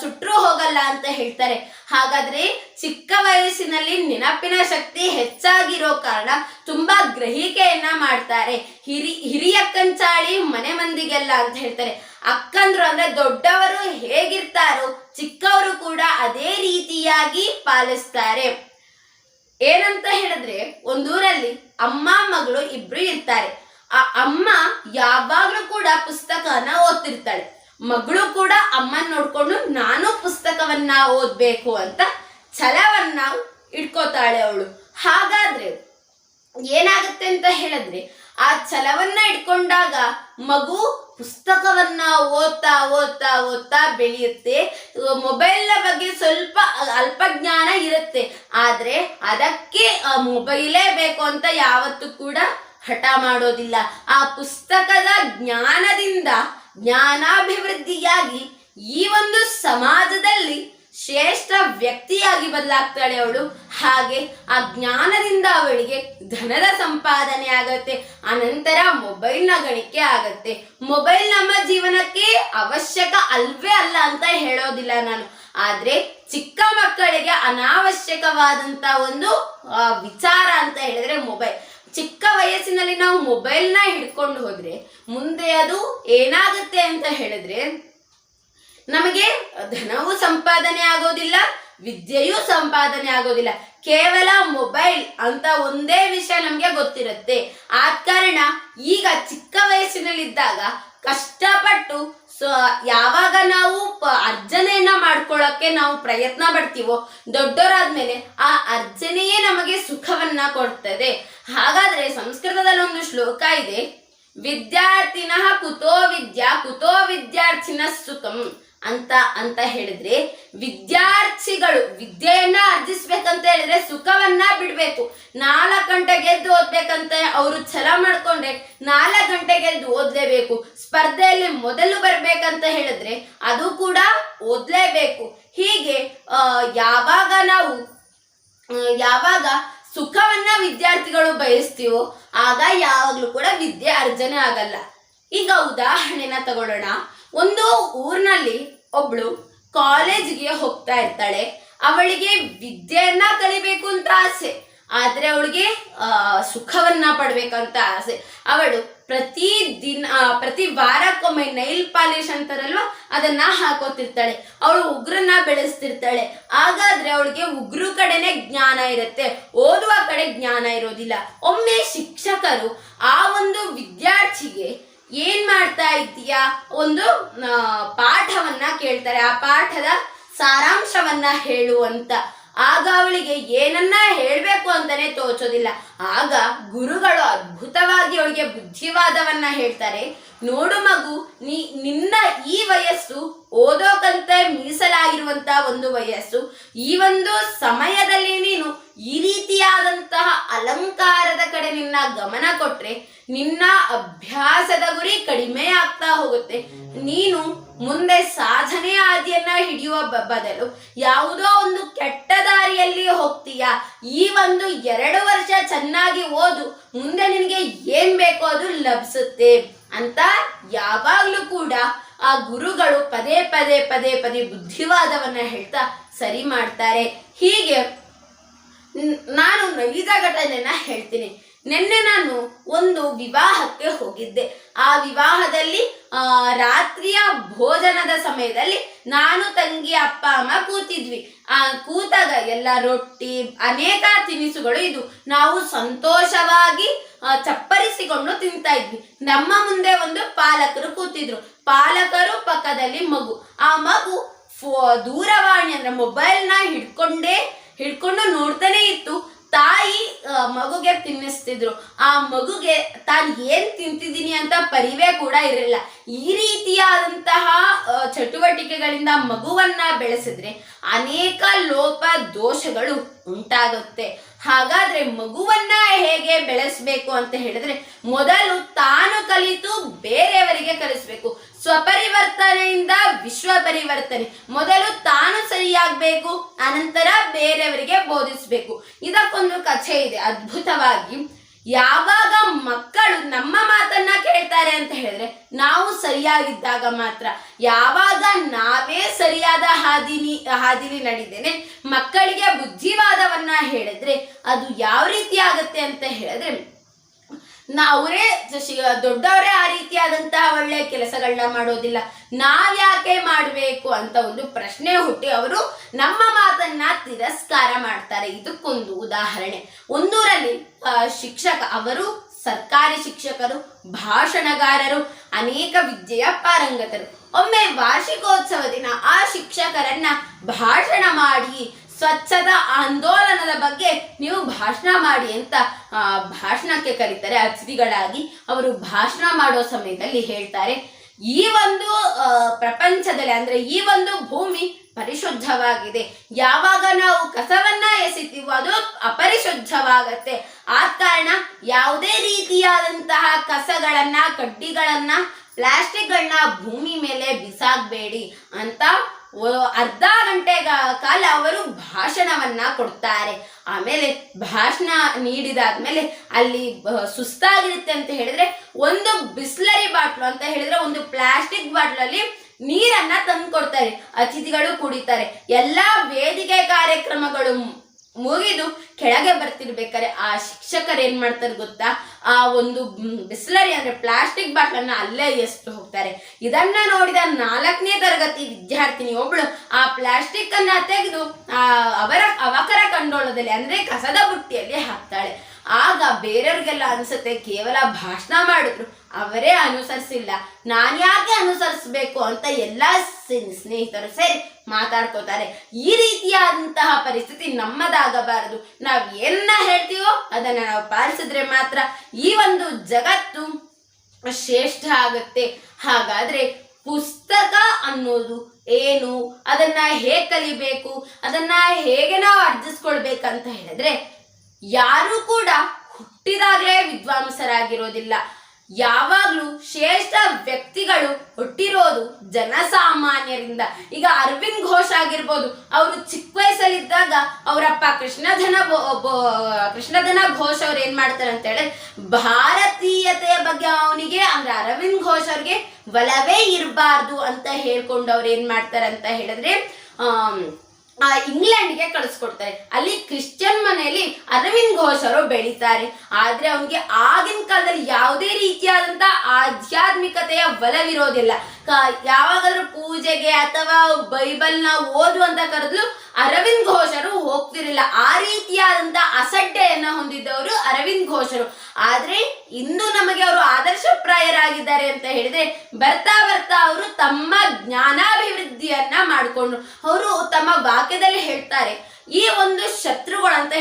ಸುಟ್ರು ಹೋಗಲ್ಲ ಅಂತ ಹೇಳ್ತಾರೆ. ಹಾಗಾದ್ರೆ ಚಿಕ್ಕ ವಯಸ್ಸಿನಲ್ಲಿ ನೆನಪಿನ ಶಕ್ತಿ ಹೆಚ್ಚಾಗಿರೋ ಕಾರಣ ತುಂಬಾ ಗ್ರಹಿಕೆಯನ್ನ ಮಾಡ್ತಾರೆ. ಹಿರಿಯ ಕಂಚಾಳಿ ಮನೆ ಮಂದಿಗೆಲ್ಲ ಅಂತ ಹೇಳ್ತಾರೆ. ಅಕ್ಕಂದ್ರು ಅಂದ್ರೆ ದೊಡ್ಡವರು ಹೇಗಿರ್ತಾರೋ ಚಿಕ್ಕವರು ಕೂಡ ಅದೇ ರೀತಿಯಾಗಿ ಪಾಲಿಸ್ತಾರೆ. ಏನಂತ ಹೇಳಿದ್ರೆ, ಒಂದೂರಲ್ಲಿ ಅಮ್ಮ ಮಗಳು ಇಬ್ರು ಇರ್ತಾರೆ. ಆ ಅಮ್ಮ ಯಾವಾಗ್ಲೂ ಕೂಡ ಪುಸ್ತಕನ ಓದ್ತಿರ್ತಾಳೆ. ಮಗಳು ಕೂಡ ಅಮ್ಮನ ನೋಡ್ಕೊಂಡು ನಾನು ಪುಸ್ತಕವನ್ನ ಓದ್ಬೇಕು ಅಂತ ಛಲವನ್ನ ಇಟ್ಕೋತಾಳೆ ಅವಳು. ಹಾಗಾದ್ರೆ ಏನಾಗುತ್ತೆ ಅಂತ ಹೇಳಿದ್ರೆ, ಆ ಛಲವನ್ನ ಇಟ್ಕೊಂಡಾಗ ಮಗು ಪುಸ್ತಕವನ್ನ ಓದ್ತಾ ಓದ್ತಾ ಓದ್ತಾ ಬೆಳೆಯುತ್ತೆ. ಮೊಬೈಲ್ನ ಬಗ್ಗೆ ಸ್ವಲ್ಪ ಅಲ್ಪ ಜ್ಞಾನ ಇರುತ್ತೆ, ಆದ್ರೆ ಅದಕ್ಕೆ ಮೊಬೈಲೇ ಬೇಕು ಅಂತ ಯಾವತ್ತೂ ಕೂಡ ಹಠ ಮಾಡೋದಿಲ್ಲ. ಆ ಪುಸ್ತಕದ ಜ್ಞಾನದಿಂದ ಜ್ಞಾನಾಭಿವೃದ್ಧಿಯಾಗಿ ಈ ಒಂದು ಸಮಾಜದಲ್ಲಿ ಶ್ರೇಷ್ಠ ವ್ಯಕ್ತಿಯಾಗಿ ಬದಲಾಗ್ತಾಳೆ ಅವಳು. ಹಾಗೆ ಆ ಜ್ಞಾನದಿಂದ ಅವಳಿಗೆ ಧನದ ಸಂಪಾದನೆ ಆಗತ್ತೆ. ಅನಂತರ ಮೊಬೈಲ್ನ ಗಳಿಕೆ ಆಗತ್ತೆ. ಮೊಬೈಲ್ ನಮ್ಮ ಜೀವನಕ್ಕೆ ಅವಶ್ಯಕ ಅಲ್ವೇ ಅಲ್ಲ ಅಂತ ಹೇಳೋದಿಲ್ಲ ನಾನು, ಆದ್ರೆ ಚಿಕ್ಕ ಮಕ್ಕಳಿಗೆ ಅನಾವಶ್ಯಕವಾದಂತ ಒಂದು ವಿಚಾರ ಅಂತ ಹೇಳಿದ್ರೆ ಮೊಬೈಲ್. ಚಿಕ್ಕ ವಯಸ್ಸಿನಲ್ಲಿ ನಾವು ಮೊಬೈಲ್ನ ಹಿಡ್ಕೊಂಡು ಹೋದ್ರೆ ಮುಂದೆ ಅದು ಏನಾಗುತ್ತೆ ಅಂತ ಹೇಳಿದ್ರೆ, ನಮಗೆ ಧನವೂ ಸಂಪಾದನೆ ಆಗೋದಿಲ್ಲ, ವಿದ್ಯೆಯೂ ಸಂಪಾದನೆ ಆಗೋದಿಲ್ಲ. ಕೇವಲ ಮೊಬೈಲ್ ಅಂತ ಒಂದೇ ವಿಷಯ ನಮ್ಗೆ ಗೊತ್ತಿರುತ್ತೆ. ಆದ ಕಾರಣ ಈಗ ಚಿಕ್ಕ ವಯಸ್ಸಿನಲ್ಲಿದ್ದಾಗ ಕಷ್ಟಪಟ್ಟು ಯಾವಾಗ ನಾವು ಅರ್ಜನೆಯನ್ನ ಮಾಡ್ಕೊಳ್ಳೋಕೆ ನಾವು ಪ್ರಯತ್ನ ಪಡ್ತೀವೋ, ದೊಡ್ಡವರಾದ್ಮೇಲೆ ಆ ಅರ್ಜನೆಯೇ ನಮಗೆ ಸುಖವನ್ನ ಕೊಡ್ತದೆ. ಹಾಗಾದ್ರೆ ಸಂಸ್ಕೃತದಲ್ಲಿ ಒಂದು ಶ್ಲೋಕ ಇದೆ, ವಿದ್ಯಾರ್ಥಿನಃ ಕುತೋ ವಿದ್ಯಾ ಕುತೋ ವಿದ್ಯಾರ್ಥಿನ ಸುಖಂ ಅಂತ ಹೇಳಿದ್ರೆ, ವಿದ್ಯಾರ್ಥಿಗಳು ವಿದ್ಯೆಯನ್ನ ಅರ್ಜಿಸ್ಬೇಕಂತ ಹೇಳಿದ್ರೆ ಸುಖವನ್ನ ಬಿಡ್ಬೇಕು. 4 ಗಂಟೆಗೆ ಎದ್ದು ಓದ್ಬೇಕಂತ ಅವರು ಛಲ ಮಾಡ್ಕೊಂಡ್ರೆ 4 ಗಂಟೆಗೆ ಎದ್ದು ಓದ್ಲೇಬೇಕು. ಸ್ಪರ್ಧೆಯಲ್ಲಿ ಮೊದಲು ಬರ್ಬೇಕಂತ ಹೇಳಿದ್ರೆ ಅದು ಕೂಡ ಓದ್ಲೇಬೇಕು. ಹೀಗೆ ಯಾವಾಗ ಸುಖವನ್ನ ವಿದ್ಯಾರ್ಥಿಗಳು ಬಯಸ್ತೀವೋ ಆಗ ಯಾವಾಗ್ಲೂ ಕೂಡ ವಿದ್ಯೆ ಅರ್ಜನೆ ಆಗಲ್ಲ. ಈಗ ಉದಾಹರಣೆನ ತಗೊಳ್ಳೋಣ. ಒಂದು ಊರಿನಲ್ಲಿ ಒಬ್ಳು ಕಾಲೇಜ್ಗೆ ಹೋಗ್ತಾ ಇರ್ತಾಳೆ. ಅವಳಿಗೆ ವಿದ್ಯೆಯನ್ನ ಕಲಿಬೇಕು ಅಂತ ಆಸೆ, ಆದ್ರೆ ಅವಳಿಗೆ ಸುಖವನ್ನ ಪಡ್ಬೇಕಂತ ಆಸೆ. ಅವಳು ಪ್ರತಿ ವಾರಕ್ಕೊಮ್ಮೆ ನೈಲ್ ಪಾಲಿಶ್ ಅಂತಾರಲ್ವಾ, ಅದನ್ನ ಹಾಕೋತಿರ್ತಾಳೆ. ಅವಳು ಉಗ್ರನ್ನ ಬೆಳೆಸ್ತಿರ್ತಾಳೆ. ಹಾಗಾದ್ರೆ ಅವಳಿಗೆ ಉಗ್ರು ಕಡೆನೆ ಜ್ಞಾನ ಇರುತ್ತೆ, ಓದುವ ಕಡೆ ಜ್ಞಾನ ಇರೋದಿಲ್ಲ. ಒಮ್ಮೆ ಶಿಕ್ಷಕರು ಆ ಒಂದು ವಿದ್ಯಾರ್ಥಿಗೆ ಏನ್ ಮಾಡ್ತಾ ಇದ್ದೀಯಾ ಒಂದು ಪಾಠವನ್ನ ಕೇಳ್ತಾರೆ, ಆ ಪಾಠದ ಸಾರಾಂಶವನ್ನ ಹೇಳು ಅಂತ. ಆಗ ಅವಳಿಗೆ ಏನನ್ನ ಹೇಳ್ಬೇಕು ಅಂತಾನೆ ತೋಚೋದಿಲ್ಲ. ಆಗ ಗುರುಗಳು ಅದ್ಭುತವಾಗಿ ಅವಳಿಗೆ ಬುದ್ಧಿವಾದವನ್ನ ಹೇಳ್ತಾರೆ. ನೋಡು ಮಗು, ನಿನ್ನ ಈ ವಯಸ್ಸು ಓದೋಕಂತ ಮೀಸಲಾಗಿರುವಂತ ಒಂದು ವಯಸ್ಸು. ಈ ಒಂದು ಸಮಯದಲ್ಲಿ ನೀನು ಈ ರೀತಿಯಾದಂತಹ ಅಲಂಕಾರದ ಕಡೆ ನಿನ್ನ ಗಮನ ಕೊಟ್ರೆ ನಿನ್ನ ಅಭ್ಯಾಸದ ಗುರಿ ಕಡಿಮೆ ಆಗ್ತಾ ಹೋಗುತ್ತೆ. ನೀನು ಮುಂದೆ ಸಾಧನೆ ಹಾದಿಯನ್ನ ಹಿಡಿಯುವ ಬದಲು ಯಾವುದೋ ಒಂದು ಕೆಟ್ಟ ದಾರಿಯಲ್ಲಿ ಹೋಗ್ತೀಯಾ. ಈ ಒಂದು 2 ವರ್ಷ ಚೆನ್ನಾಗಿ ಓದು, ಮುಂದೆ ನಿನಗೆ ಏನ್ ಬೇಕೋ ಅದು ಲಭಿಸುತ್ತೆ ಅಂತ ಯಾವಾಗ್ಲೂ ಕೂಡ ಆ ಗುರುಗಳು ಪದೇ ಪದೇ ಪದೇ ಪದೇ ಬುದ್ಧಿವಾದವನ್ನ ಹೇಳ್ತಾ ಸರಿ ಮಾಡ್ತಾರೆ. ಹೀಗೆ ನಾನು ನೈಜ ಘಟನೆಯನ್ನ ಹೇಳ್ತೀನಿ. ನಿನ್ನೆ ನಾನು ಒಂದು ವಿವಾಹಕ್ಕೆ ಹೋಗಿದ್ದೆ. ಆ ವಿವಾಹದಲ್ಲಿ ರಾತ್ರಿಯ ಭೋಜನದ ಸಮಯದಲ್ಲಿ ನಾನು, ತಂಗಿ, ಅಪ್ಪ, ಅಮ್ಮ ಕೂತಿದ್ವಿ. ಕೂತಾಗ ಎಲ್ಲ ರೊಟ್ಟಿ, ಅನೇಕ ತಿನಿಸುಗಳು ಇದು. ನಾವು ಸಂತೋಷವಾಗಿ ಚಪ್ಪರಿಸಿಕೊಂಡು ತಿಂತಾ ಇದ್ವಿ. ನಮ್ಮ ಮುಂದೆ ಒಂದು ಪಾಲಕರು ಕೂತಿದ್ರು. ಪಾಲಕರು ಪಕ್ಕದಲ್ಲಿ ಮಗು. ಆ ಮಗು ದೂರವಾಣಿ ಅಂದ್ರೆ ಮೊಬೈಲ್ನ ಹಿಡ್ಕೊಂಡು ನೋಡ್ತಾನೆ ಇತ್ತು. ತಾಯಿ ಮಗುಗೆ ತಿನ್ನಿಸ್ತಿದ್ರು. ಆ ಮಗುಗೆ ತಾನು ಏನ್ ತಿಂತಿದ್ದೀನಿ ಅಂತ ಪರಿವೇ ಕೂಡ ಇರಲಿಲ್ಲ. ಈ ರೀತಿಯಾದಂತಹ ಚಟುವಟಿಕೆಗಳಿಂದ ಮಗುವನ್ನ ಬೆಳೆಸಿದ್ರೆ ಅನೇಕ ಲೋಪ ದೋಷಗಳು ಉಂಟಾಗುತ್ತೆ. ಹಾಗಾದ್ರೆ ಮಗುವನ್ನ ಹೇಗೆ ಬೆಳೆಸಬೇಕು ಅಂತ ಹೇಳಿದ್ರೆ ಮೊದಲು ತಾನು ಕಲಿತು ಬೇರೆಯವರಿಗೆ ಕಲಿಸ್ಬೇಕು. ಸ್ವಪರಿವರ್ತನೆಯಿಂದ ವಿಶ್ವ ಪರಿವರ್ತನೆ. ಮೊದಲು ತಾನು ಸರಿಯಾಗಬೇಕು, ಅನಂತರ ಬೇರೆಯವರಿಗೆ ಬೋಧಿಸಬೇಕು. ಇದಕ್ಕೊಂದು ಕಥೆ ಇದೆ ಅದ್ಭುತವಾಗಿ. ಯಾವಾಗ ಮಕ್ಕಳು ನಮ್ಮ ಮಾತನ್ನ ಕೇಳ್ತಾರೆ ಅಂತ ಹೇಳಿದ್ರೆ ನಾವು ಸರಿಯಾಗಿದ್ದಾಗ ಮಾತ್ರ. ಯಾವಾಗ ನಾವೇ ಸರಿಯಾದ ಹಾದಿಲಿ ನಡಿದ್ದೇನೆ ಮಕ್ಕಳಿಗೆ ಬುದ್ಧಿವಾದವನ್ನ ಹೇಳಿದ್ರೆ ಅದು ಯಾವ ರೀತಿ ಆಗುತ್ತೆ ಅಂತ ಹೇಳಿದ್ರೆ ಅವರೇ ದೊಡ್ಡವರೇ ಆ ರೀತಿಯಾದಂತಹ ಒಳ್ಳೆ ಕೆಲಸಗಳನ್ನ ಮಾಡೋದಿಲ್ಲ. ನಾವ್ಯಾಕೆ ಮಾಡಬೇಕು ಅಂತ ಒಂದು ಪ್ರಶ್ನೆ ಹುಟ್ಟಿ ಅವರು ನಮ್ಮ ಮಾತನ್ನ ತಿರಸ್ಕಾರ ಮಾಡ್ತಾರೆ. ಇದಕ್ಕೊಂದು ಉದಾಹರಣೆ. ಒಂದೂರಲ್ಲಿ ಶಿಕ್ಷಕ, ಅವರು ಸರ್ಕಾರಿ ಶಿಕ್ಷಕರು, ಭಾಷಣಗಾರರು, ಅನೇಕ ವಿದ್ಯೆಯ ಪಾರಂಗತರು. ಒಮ್ಮೆ ವಾರ್ಷಿಕೋತ್ಸವ ದಿನ ಆ ಶಿಕ್ಷಕರನ್ನ ಭಾಷಣ ಮಾಡಿ ಸ್ವಚ್ಛತಾ ಆಂದೋಲನದ ಬಗ್ಗೆ ನೀವು ಭಾಷಣ ಮಾಡಿ ಅಂತ ಭಾಷಣಕ್ಕೆ ಕರೀತಾರೆ ಅತಿಥಿಗಳಾಗಿ. ಅವರು ಭಾಷಣ ಮಾಡೋ ಸಮಯದಲ್ಲಿ ಹೇಳ್ತಾರೆ, ಈ ಒಂದು ಪ್ರಪಂಚದಲ್ಲಿ ಅಂದ್ರೆ ಈ ಒಂದು ಭೂಮಿ ಪರಿಶುದ್ಧವಾಗಿದೆ. ಯಾವಾಗ ನಾವು ಕಸವನ್ನ ಎಸಿತೀವೋ ಅದು ಅಪರಿಶುದ್ಧವಾಗತ್ತೆ. ಆದ ಕಾರಣ ಯಾವುದೇ ರೀತಿಯಾದಂತಹ ಕಸಗಳನ್ನ, ಕಡ್ಡಿಗಳನ್ನ, ಪ್ಲಾಸ್ಟಿಕ್ಗಳನ್ನ ಭೂಮಿ ಮೇಲೆ ಬಿಸಾಕಬೇಡಿ ಅಂತ ಅರ್ಧ ಗಂಟೆ ಕಾಲ ಅವರು ಭಾಷಣವನ್ನ ಕೊಡ್ತಾರೆ. ಆಮೇಲೆ ಭಾಷಣ ನೀಡಿದಾದ್ಮೇಲೆ ಅಲ್ಲಿ ಸುಸ್ತಾಗಿರುತ್ತೆ ಅಂತ ಹೇಳಿದ್ರೆ ಒಂದು ಬಿಸ್ಲರಿ ಬಾಟ್ಲು ಅಂತ ಹೇಳಿದ್ರೆ ಒಂದು ಪ್ಲಾಸ್ಟಿಕ್ ಬಾಟ್ಲಲ್ಲಿ ನೀರನ್ನ ತಂದು ಕೊಡ್ತಾರೆ. ಅತಿಥಿಗಳು ಕುಡಿತಾರೆ. ಎಲ್ಲಾ ವೇದಿಕೆ ಕಾರ್ಯಕ್ರಮಗಳು ಮುಗಿದು ಕೆಳಗೆ ಬರ್ತಿರ್ಬೇಕಾರೆ ಆ ಶಿಕ್ಷಕರು ಏನ್ ಮಾಡ್ತಾರೆ ಗೊತ್ತಾ, ಆ ಒಂದು ಬಿಸ್ಲರಿ ಅಂದ್ರೆ ಪ್ಲಾಸ್ಟಿಕ್ ಬಾಟ್ಲನ್ನ ಅಲ್ಲೇ ಎಷ್ಟು ಹೋಗ್ತಾರೆ. ಇದನ್ನ ನೋಡಿದ 4ನೇ ತರಗತಿ ವಿದ್ಯಾರ್ಥಿನಿ ಒಬ್ಳು ಆ ಪ್ಲಾಸ್ಟಿಕ್ ಅನ್ನ ತೆಗೆದು ಅವಕರ ಕಂಡೋಳದಲ್ಲಿ ಅಂದ್ರೆ ಕಸದ ಬುಟ್ಟಿಯಲ್ಲಿ ಹಾಕ್ತಾಳೆ. ಆಗ ಬೇರೆಯವ್ರಿಗೆಲ್ಲ ಅನ್ಸುತ್ತೆ ಕೇವಲ ಭಾಷಣ ಮಾಡಿದ್ರು, ಅವರೇ ಅನುಸರಿಸಿಲ್ಲ, ನಾನು ಯಾಕೆ ಅನುಸರಿಸಬೇಕು ಅಂತ ಎಲ್ಲ ಸ್ನೇಹಿತರು ಸೇರಿ ಮಾತಾಡ್ಕೋತಾರೆ. ಈ ರೀತಿಯಾದಂತಹ ಪರಿಸ್ಥಿತಿ ನಮ್ಮದಾಗಬಾರದು. ನಾವು ಏನನ್ನ ಹೇಳ್ತೀವೋ ಅದನ್ನ ನಾವು ಪಾಲಿಸಿದ್ರೆ ಮಾತ್ರ ಈ ಒಂದು ಜಗತ್ತು ಶ್ರೇಷ್ಠ ಆಗುತ್ತೆ. ಹಾಗಾದ್ರೆ ಪುಸ್ತಕ ಅನ್ನೋದು ಏನು, ಅದನ್ನ ಹೇಗೆ ಕಲಿಬೇಕು, ಅದನ್ನ ಹೇಗೆ ನಾವು ಅರ್ಜಿಸ್ಕೊಳ್ಬೇಕಂತ ಹೇಳಿದ್ರೆ ಯಾರು ಕೂಡ ಹುಟ್ಟಿದಾಗಲೇ ವಿದ್ವಾಂಸರಾಗಿರೋದಿಲ್ಲ. ಯಾವಾಗ್ಲೂ ಶ್ರೇಷ್ಠ ವ್ಯಕ್ತಿಗಳು ಹುಟ್ಟಿರೋದು ಜನಸಾಮಾನ್ಯರಿಂದ. ಈಗ ಅರವಿಂದ್ ಘೋಷ್ ಆಗಿರ್ಬೋದು, ಅವರು ಚಿಕ್ಕ ವಯಸ್ಸಲ್ಲಿದ್ದಾಗ ಅವರಪ್ಪ ಕೃಷ್ಣಧನ ಘೋಷ್ ಅವ್ರು ಏನ್ ಮಾಡ್ತಾರೆ ಅಂತ ಹೇಳಿ ಭಾರತೀಯ ರಾಜಕೀಯತೆಯ ಬಗ್ಗೆ ಅವನಿಗೆ ಅಂದ್ರೆ ಅರವಿಂದ್ ಘೋಷ್ ಅವ್ರಿಗೆ ಒಲವೇ ಇರಬಾರ್ದು ಅಂತ ಹೇಳ್ಕೊಂಡು ಅವ್ರು ಏನ್ ಮಾಡ್ತಾರೆ ಅಂತ ಹೇಳಿದ್ರೆ ಇಂಗ್ಲೆಂಡ್ಗೆ ಕಳಿಸ್ಕೊಡ್ತಾರೆ. ಅಲ್ಲಿ ಕ್ರಿಶ್ಚಿಯನ್ ಮನೆಯಲ್ಲಿ ಅರವಿಂದ್ ಘೋಷ್ ಅವರು ಬೆಳೀತಾರೆ. ಆದ್ರೆ ಅವನಿಗೆ ಆಗಿನ ಕಾಲದಲ್ಲಿ ಯಾವುದೇ ರೀತಿಯಾದಂತ ಆಧ್ಯಾತ್ಮಿಕತೆಯ ಒಲವಿರೋದಿಲ್ಲ. ಯಾವಾಗಾದ್ರೂ ಪೂಜೆಗೆ ಅಥವಾ ಬೈಬಲ್ನ ಓದು ಅಂತ ಕರೆದ್ಲು ಅರವಿಂದ್ ಘೋಷರು ಹೋಗ್ತಿರಲಿಲ್ಲ. ಆ ರೀತಿಯಾದಂತ ಅಸಡ್ಡೆಯನ್ನ ಹೊಂದಿದ್ದವರು ಅರವಿಂದ್ ಘೋಷರು. ಆದ್ರೆ ಇಂದು ನಮಗೆ ಅವರು ಆದರ್ಶಪ್ರಾಯರಾಗಿದ್ದಾರೆ ಅಂತ ಹೇಳಿದ್ರೆ ಬರ್ತಾ ಬರ್ತಾ ಅವರು ತಮ್ಮ ಜ್ಞಾನಾಭಿವೃದ್ಧಿಯನ್ನ ಮಾಡಿಕೊಂಡ್ರು. ಅವರು ತಮ್ಮ ವಾಕ್ಯದಲ್ಲಿ ಹೇಳ್ತಾರೆ, ಈ ಒಂದು ಶತ್ರುಗಳಂತ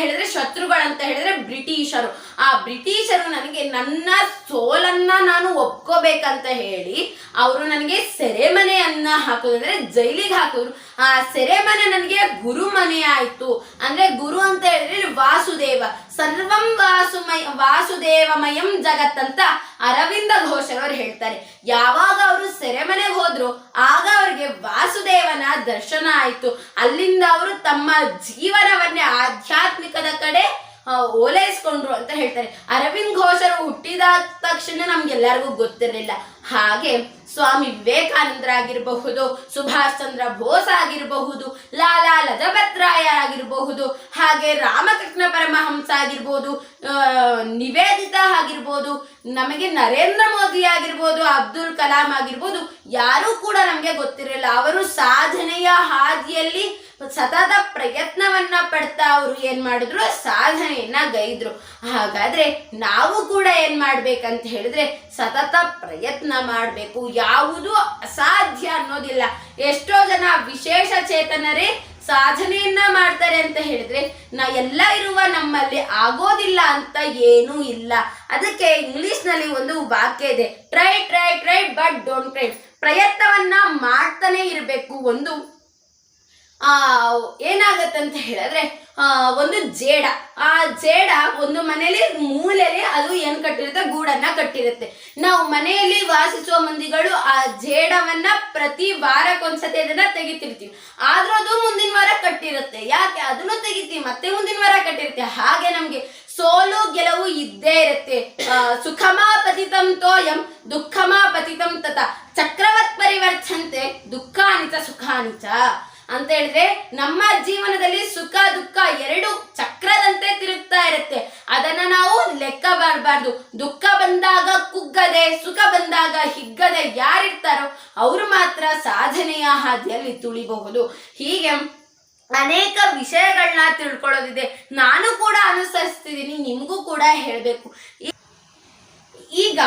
ಹೇಳಿದ್ರೆ ಬ್ರಿಟಿಷರು. ಆ ಬ್ರಿಟಿಷರು ನನಗೆ ನನ್ನ ಸೋಲನ್ನ ನಾನು ಒಪ್ಕೋಬೇಕಂತ ಹೇಳಿ ಅವರು ನನಗೆ ಸೆರೆಮನೆಯನ್ನ ಹಾಕೋದಂದ್ರೆ ಜೈಲಿಗೆ ಹಾಕಿದ್ರು. ಆ ಸೆರೆಮನೆ ನನಗೆ ಗುರು ಮನೆ ಆಯ್ತು. ಅಂದ್ರೆ ಗುರು ಅಂತ ಹೇಳಿದ್ರೆ ವಾಸುದೇವ, ಸರ್ವಂ ವಾಸುದೇವಮಯಂ ಜಗತ್ ಅಂತ ಅರವಿಂದ ಘೋಷರವರು ಹೇಳ್ತಾರೆ. ಯಾವಾಗ ಅವರು ಸೆರೆಮನೆಗೆ ಹೋದ್ರು ಆಗ ಅವ್ರಿಗೆ ವಾಸುದೇವನ ದರ್ಶನ ಆಯ್ತು. ಅಲ್ಲಿಂದ ಅವರು ತಮ್ಮ ಜೀವನವನ್ನೇ ಆಧ್ಯಾತ್ಮಿಕದ ಕಡೆ ಓಲೈಸ್ಕೊಂಡ್ರು ಅಂತ ಹೇಳ್ತಾರೆ. ಅರವಿಂದ್ ಘೋಷರು ಹುಟ್ಟಿದ ತಕ್ಷಣ ನಮ್ಗೆಲ್ಲರಿಗೂ ಗೊತ್ತಿರಲಿಲ್ಲ. ಹಾಗೆ ಸ್ವಾಮಿ ವಿವೇಕಾನಂದರಾಗಿರಬಹುದು, ಸುಭಾಷ್ ಚಂದ್ರ ಬೋಸ್ ಆಗಿರಬಹುದು, ಲಾಲಾ ಲಜಪತ್ ರಾಯ ಆಗಿರಬಹುದು, ಹಾಗೆ ರಾಮಕೃಷ್ಣ ಪರಮಹಂಸ ಆಗಿರ್ಬೋದು, ನಿವೇದಿತಾ ಆಗಿರ್ಬೋದು, ನಮಗೆ ನರೇಂದ್ರ ಮೋದಿ ಆಗಿರ್ಬೋದು, ಅಬ್ದುಲ್ ಕಲಾಂ ಆಗಿರ್ಬೋದು, ಯಾರೂ ಕೂಡ ನಮಗೆ ಗೊತ್ತಿರಲಿಲ್ಲ. ಅವರು ಸಾಧನೆಯ ಹಾದಿಯಲ್ಲಿ ಸತತ ಪ್ರಯತ್ನವನ್ನ ಪಡ್ತಾ ಅವರು ಏನ್ ಮಾಡಿದ್ರು, ಸಾಧನೆಯನ್ನ ಗೈದ್ರು. ಹಾಗಾದ್ರೆ ನಾವು ಕೂಡ ಏನ್ ಮಾಡ್ಬೇಕಂತ ಹೇಳಿದ್ರೆ ಸತತ ಪ್ರಯತ್ನ ಮಾಡಬೇಕು. ಯಾವುದು ಅಸಾಧ್ಯ ಅನ್ನೋದಿಲ್ಲ. ಎಷ್ಟೋ ಜನ ವಿಶೇಷ ಚೇತನರೇ ಸಾಧನೆಯನ್ನ ಮಾಡ್ತಾರೆ ಅಂತ ಹೇಳಿದ್ರೆ ಎಲ್ಲ ಇರುವ ನಮ್ಮಲ್ಲಿ ಆಗೋದಿಲ್ಲ ಅಂತ ಏನೂ ಇಲ್ಲ. ಅದಕ್ಕೆ ಇಂಗ್ಲಿಷ್ ನಲ್ಲಿ ಒಂದು ವಾಕ್ಯ ಇದೆ, try try try but don't try. ಪ್ರಯತ್ನವನ್ನ ಮಾಡ್ತಾನೆ ಇರಬೇಕು. ಒಂದು ಏನಾಗತ್ತಂತ ಹೇಳಿದ್ರೆ ಒಂದು ಜೇಡ, ಆ ಜೇಡ ಒಂದು ಮನೆಯಲ್ಲಿ ಮೂಲೆಯಲ್ಲಿ ಅದು ಏನ್ ಕಟ್ಟಿರುತ್ತೆ, ಗೂಡನ್ನ ಕಟ್ಟಿರುತ್ತೆ. ನಾವು ಮನೆಯಲ್ಲಿ ವಾಸಿಸುವ ಮಂದಿಗಳು ಆ ಜೇಡವನ್ನ ಪ್ರತಿ ವಾರಕ್ಕೊಂದ್ಸತಿ ಅದನ್ನ ತೆಗಿತಿರ್ತೀವಿ. ಆದ್ರೂ ಅದು ಮುಂದಿನ ವಾರ ಕಟ್ಟಿರುತ್ತೆ. ಯಾಕೆ ಅದನ್ನು ತೆಗಿತೀವಿ, ಮತ್ತೆ ಮುಂದಿನ ವಾರ ಕಟ್ಟಿರುತ್ತೆ. ಹಾಗೆ ನಮ್ಗೆ ಸೋಲು ಗೆಲುವು ಇದ್ದೇ ಇರುತ್ತೆ. ಸುಖಮಾ ಪತಿತಂ ತೋಯಂ ದುಃಖಮಾ ಪತಿತಂ ತತ ಚಕ್ರವತ್ ಪರಿವರ್ತಂತೆ ದುಃಖಾನಿಚ ಸುಖಾನಿಚ ಅಂತ ಹೇಳಿದ್ರೆ ನಮ್ಮ ಜೀವನದಲ್ಲಿ ಸುಖ ದುಃಖ ಎರಡು ಚಕ್ರದಂತೆ ತಿರುಗ್ತಾ ಇರುತ್ತೆ. ಅದನ್ನ ನಾವು ಲೆಕ್ಕ ಬರಬಾರ್ದು. ದುಃಖ ಬಂದಾಗ ಕುಗ್ಗದೆ, ಸುಖ ಬಂದಾಗ ಹಿಗ್ಗದೆ ಯಾರಿರ್ತಾರೋ ಅವರು ಮಾತ್ರ ಸಾಧನೆಯ ಹಾದಿಯಲ್ಲಿ ತುಳಿಬಹುದು. ಹೀಗೆ ಅನೇಕ ವಿಷಯಗಳನ್ನ ತಿಳ್ಕೊಳ್ಳೋದಿದೆ. ನಾನು ಕೂಡ ಅನುಸರಿಸ್ತಿದ್ದೀನಿ, ನಿಮಗೂ ಕೂಡ ಹೇಳಬೇಕು. ಈಗ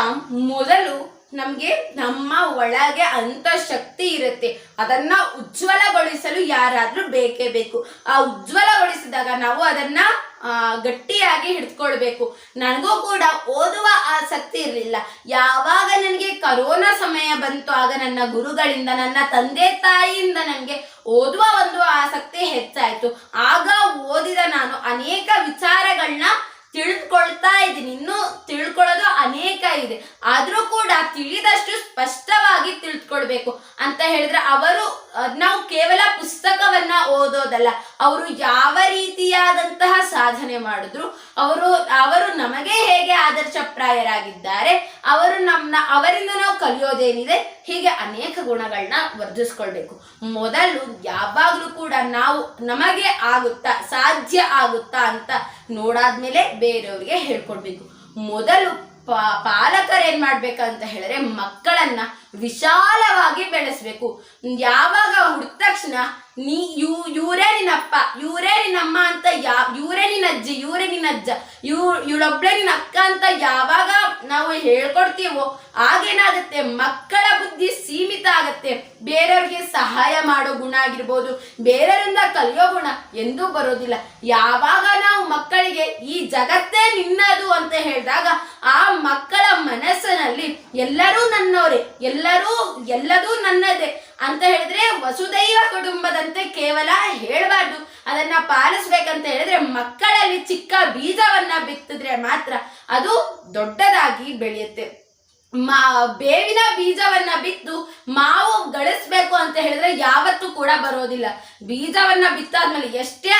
ಮೊದಲು ನಮ್ಗೆ ನಮ್ಮ ಒಳಗೆ ಅಂತ ಶಕ್ತಿ ಇರುತ್ತೆ, ಅದನ್ನ ಉಜ್ವಲಗೊಳಿಸಲು ಯಾರಾದ್ರೂ ಬೇಕೇ ಬೇಕು. ಆ ಉಜ್ವಲಗೊಳಿಸಿದಾಗ ನಾವು ಅದನ್ನ ಗಟ್ಟಿಯಾಗಿ ಹಿಡ್ಕೊಳ್ಬೇಕು. ನನಗೂ ಕೂಡ ಓದುವ ಆಸಕ್ತಿ ಇರಲಿಲ್ಲ. ಯಾವಾಗ ನನಗೆ ಕರೋನಾ ಸಮಯ ಬಂತು ಆಗ ನನ್ನ ಗುರುಗಳಿಂದ, ನನ್ನ ತಂದೆ ತಾಯಿಯಿಂದ ನನಗೆ ಓದುವ ಒಂದು ಆಸಕ್ತಿ ಹೆಚ್ಚಾಯ್ತು. ಆಗ ಓದಿದ ನಾನು ಅನೇಕ ವಿಚಾರಗಳನ್ನ ತಿಳಿದುಕೊಳ್ತಾ ಇದ್ದೀನಿ. ಇನ್ನೂ ತಿಳ್ಕೊಳ್ಳೋದು ಅನೇಕ ಇದೆ. ಆದ್ರೂ ಕೂಡ ತಿಳಿದಷ್ಟು ಸ್ಪಷ್ಟವಾಗಿ ತಿಳ್ಕೊಳ್ಬೇಕು ಅಂತ ಹೇಳಿದ್ರೆ ನಾವು ಕೇವಲ ಪುಸ್ತಕವನ್ನ ಓದೋದಲ್ಲ, ಅವರು ಯಾವ ರೀತಿಯಾದಂತಹ ಸಾಧನೆ ಮಾಡಿದ್ರು, ಅವರು ನಮಗೆ ಹೇಗೆ ಆದರ್ಶಪ್ರಾಯರಾಗಿದ್ದಾರೆ, ಅವರಿಂದ ನಾವು ಕಲಿಯೋದೇನಿದೆ, ಹೀಗೆ ಅನೇಕ ಗುಣಗಳನ್ನ ವರ್ಧಿಸ್ಕೊಳ್ಬೇಕು. ಮೊದಲು ಯಾವಾಗ್ಲೂ ಕೂಡ ನಾವು ನಮಗೆ ಆಗುತ್ತಾ, ಸಾಧ್ಯ ಆಗುತ್ತಾ ಅಂತ ನೋಡಾದ್ಮೇಲೆ ಬೇರೆಯವ್ರಿಗೆ ಹೇಳ್ಕೊಡ್ಬೇಕು. ಮೊದಲು ಪಾಲಕರು ಏನ್ ಮಾಡ್ಬೇಕಂತ ಹೇಳಿದ್ರೆ ಮಕ್ಕಳನ್ನ ವಿಶಾಲವಾಗಿ ಬೆಳೆಸ್ಬೇಕು. ಯಾವಾಗ ಹುಟ್ಟಿದ ತಕ್ಷಣ ಇವರೇ ನಿನ್ನಪ್ಪ, ಇವರೇ ನಿನ್ನಮ್ಮ ಅಂತ, ಇವರೇ ನಿನ್ನ ಅಜ್ಜಿ, ಇವರೇ ನಿನ್ನ ಅಜ್ಜ, ಇವಳೊಬ್ಳೆ ನಿನ್ನ ಅಕ್ಕ ಅಂತ ಯಾವಾಗ ನಾವು ಹೇಳ್ಕೊಡ್ತೀವೋ ಆಗೇನಾಗುತ್ತೆ, ಮಕ್ಕಳ ಬುದ್ಧಿ ಸೀಮಿತ ಆಗತ್ತೆ. ಬೇರೆಯವ್ರಿಗೆ ಸಹಾಯ ಮಾಡೋ ಗುಣ ಆಗಿರ್ಬೋದು, ಬೇರೆಯವರಿಂದ ಕಲಿಯೋ ಗುಣ ಎಂದೂ ಬರೋದಿಲ್ಲ. ಯಾವಾಗ ನಾವು ಮಕ್ಕಳಿಗೆ ಈ ಜಗತ್ತೇ ನಿನ್ನದು ಅಂತ ಹೇಳಿದಾಗ ಆ ಮಕ್ಕಳ ಮನಸ್ಸಿನಲ್ಲಿ ಎಲ್ಲರೂ ನನ್ನವರೇ, ಎಲ್ಲದೂ ನನ್ನದೇ ಅಂತ ಹೇಳಿದ್ರೆ ವಸುದೈವ ಕುಟುಂಬದಂತೆ ಕೇವಲ ಹೇಳಬಾರ್ದು, ಅದನ್ನ ಪಾಲಿಸ್ಬೇಕಂತ ಹೇಳಿದ್ರೆ ಮಕ್ಕಳಲ್ಲಿ ಚಿಕ್ಕ ಬೀಜವನ್ನ ಬಿತ್ತಿದ್ರೆ ಮಾತ್ರ ಅದು ದೊಡ್ಡದಾಗಿ ಬೆಳೆಯುತ್ತೆ. ಬೇವಿನ ಬೀಜವನ್ನ ಬಿತ್ತು ಮಾವು ಗಳಿಸ್ಬೇಕು ಅಂತ ಹೇಳಿದ್ರೆ ಯಾವತ್ತೂ ಕೂಡ ಬರೋದಿಲ್ಲ. ಬೀಜವನ್ನ ಬಿತ್ತಾದ್ಮೇಲೆ ಎಷ್ಟೇ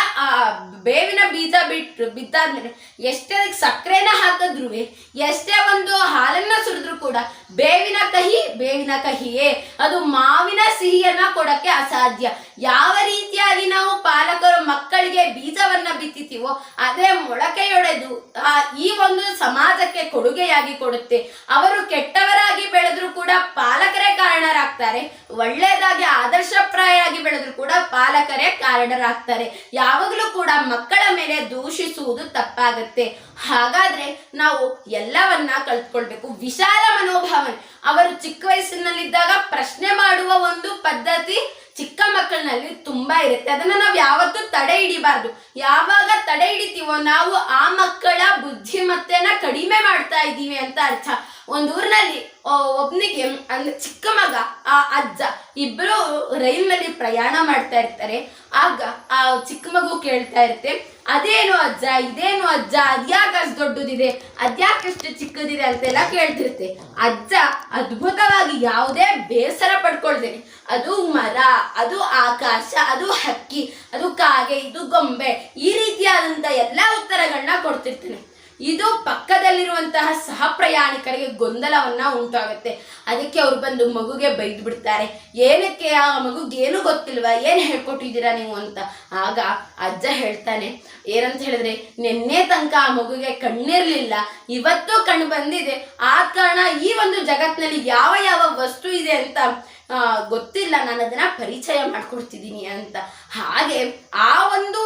ಬೇವಿನ ಬೀಜ ಬಿತ್ತಾದ್ಮೇಲೆ ಎಷ್ಟೇ ಅದಕ್ಕೆ ಸಕ್ಕರೆನ ಹಾಕಿದ್ರು, ಎಷ್ಟೇ ಒಂದು ಹಾಲನ್ನ ಸುರಿದ್ರು ಕೂಡ ಬೇವಿನ ಕಹಿಯೇ, ಅದು ಮಾವಿನ ಸಿಹಿಯನ್ನ ಕೊಡಕ್ಕೆ ಅಸಾಧ್ಯ. ಯಾವ ರೀತಿಯಾಗಿ ನಾವು ಪಾಲಕರು ಮಕ್ಕಳಿಗೆ ಬೀಜವನ್ನ ಬಿತ್ತಿತೀವೋ ಅದೇ ಮೊಳಕೆಯೊಡೆದು ಈ ಒಂದು ಸಮಾಜಕ್ಕೆ ಕೊಡುಗೆಯಾಗಿ ಕೊಡುತ್ತೆ. ಅವರು ಕೆಟ್ಟವರಾಗಿ ಬೆಳೆದ್ರು ಕೂಡ ಪಾಲಕರೇ ಕಾರಣರಾಗ್ತಾರೆ, ಒಳ್ಳೆಯದಾಗಿ ಆದರ್ಶಪ್ರಾಯರಾಗಿ ಬೆಳೆದ್ರು ಕೂಡ ಪಾಲಕರೇ ಕಾರಣರಾಗ್ತಾರೆ. ಯಾವಾಗಲೂ ಕೂಡ ಮಕ್ಕಳ ಮೇಲೆ ದೂಷಿಸುವುದು ತಪ್ಪಾಗತ್ತೆ. ಹಾಗಾದ್ರೆ ನಾವು ಎಲ್ಲವನ್ನ ಕಲ್ತ್ಕೊಳ್ಬೇಕು. ವಿಶಾಲ ಮನೋಭಾವನೆ. ಅವರು ಚಿಕ್ಕ ವಯಸ್ಸಿನಲ್ಲಿದ್ದಾಗ ಪ್ರಶ್ನೆ ಮಾಡುವ ಒಂದು ಪದ್ಧತಿ ಚಿಕ್ಕ ಮಕ್ಕಳಿನಲ್ಲಿ ತುಂಬಾ ಇರುತ್ತೆ. ಅದನ್ನ ನಾವು ಯಾವತ್ತೂ ತಡೆ ಹಿಡಿಬಾರ್ದು. ಯಾವಾಗ ತಡೆ ಹಿಡಿತೀವೋ ನಾವು ಆ ಮಕ್ಕಳ ಬುದ್ಧಿಮತ್ತೆನ ಕಡಿಮೆ ಮಾಡ್ತಾ ಇದ್ದೀವಿ ಅಂತ ಅರ್ಥ. ಒಂದು ಊರಿನಲ್ಲಿ ಒಬ್ನಿಗೆ ಅಂದ್ರೆ ಚಿಕ್ಕ ಮಗ ಆ ಅಜ್ಜ ಇಬ್ರು ರೈಲ್ನಲ್ಲಿ ಪ್ರಯಾಣ ಮಾಡ್ತಾ ಇರ್ತಾರೆ. ಆಗ ಆ ಚಿಕ್ಕ ಮಗು ಕೇಳ್ತಾ ಇರುತ್ತೆ, ಅದೇನು ಅಜ್ಜ, ಇದೇನು ಅಜ್ಜ, ಅದ್ಯಾಕೆ ಅಷ್ಟು ದೊಡ್ಡದಿದೆ, ಅದ್ಯಾಕೆ ಅಷ್ಟು ಚಿಕ್ಕದಿದೆ ಅಂತೆಲ್ಲ ಕೇಳ್ತಿರುತ್ತೆ. ಅಜ್ಜ ಅದ್ಭುತವಾಗಿ ಯಾವುದೇ ಬೇಸರ ಪಡ್ಕೊಳ್ತೇನೆ, ಅದು ಮರ, ಅದು ಆಕಾಶ, ಅದು ಹಕ್ಕಿ, ಅದು ಕಾಗೆ, ಇದು ಗೊಂಬೆ, ಈ ರೀತಿಯಾದಂತ ಎಲ್ಲಾ ಉತ್ತರಗಳನ್ನ ಕೊಡ್ತಿರ್ತೇನೆ. ಇದು ಪಕ್ಕದಲ್ಲಿರುವಂತಹ ಸಹ ಪ್ರಯಾಣಿಕರಿಗೆ ಗೊಂದಲವನ್ನ ಉಂಟಾಗುತ್ತೆ. ಅದಕ್ಕೆ ಅವ್ರು ಬಂದು ಮಗುಗೆ ಬೈದು ಬಿಡ್ತಾರೆ, ಏನಕ್ಕೆ ಆ ಮಗುಗೆ ಏನು ಗೊತ್ತಿಲ್ವಾ, ಏನ್ ಹೇಳ್ಕೊಟ್ಟಿದ್ದೀರಾ ನೀವು ಅಂತ. ಆಗ ಅಜ್ಜ ಹೇಳ್ತಾನೆ, ಏನಂತ ಹೇಳಿದ್ರೆ, ನಿನ್ನೆ ತನಕ ಆ ಮಗುಗೆ ಕಣ್ಣಿರ್ಲಿಲ್ಲ, ಇವತ್ತು ಕಣ್ಣು ಬಂದಿದೆ. ಆ ಕಾರಣ ಈ ಒಂದು ಜಗತ್ತಿನಲ್ಲಿ ಯಾವ ಯಾವ ವಸ್ತು ಇದೆ ಅಂತ ಗೊತ್ತಿಲ್ಲ, ನಾನು ಅದನ್ನ ಪರಿಚಯ ಮಾಡ್ಕೊಡ್ತಿದ್ದೀನಿ ಅಂತ. ಹಾಗೆ ಆ ಒಂದು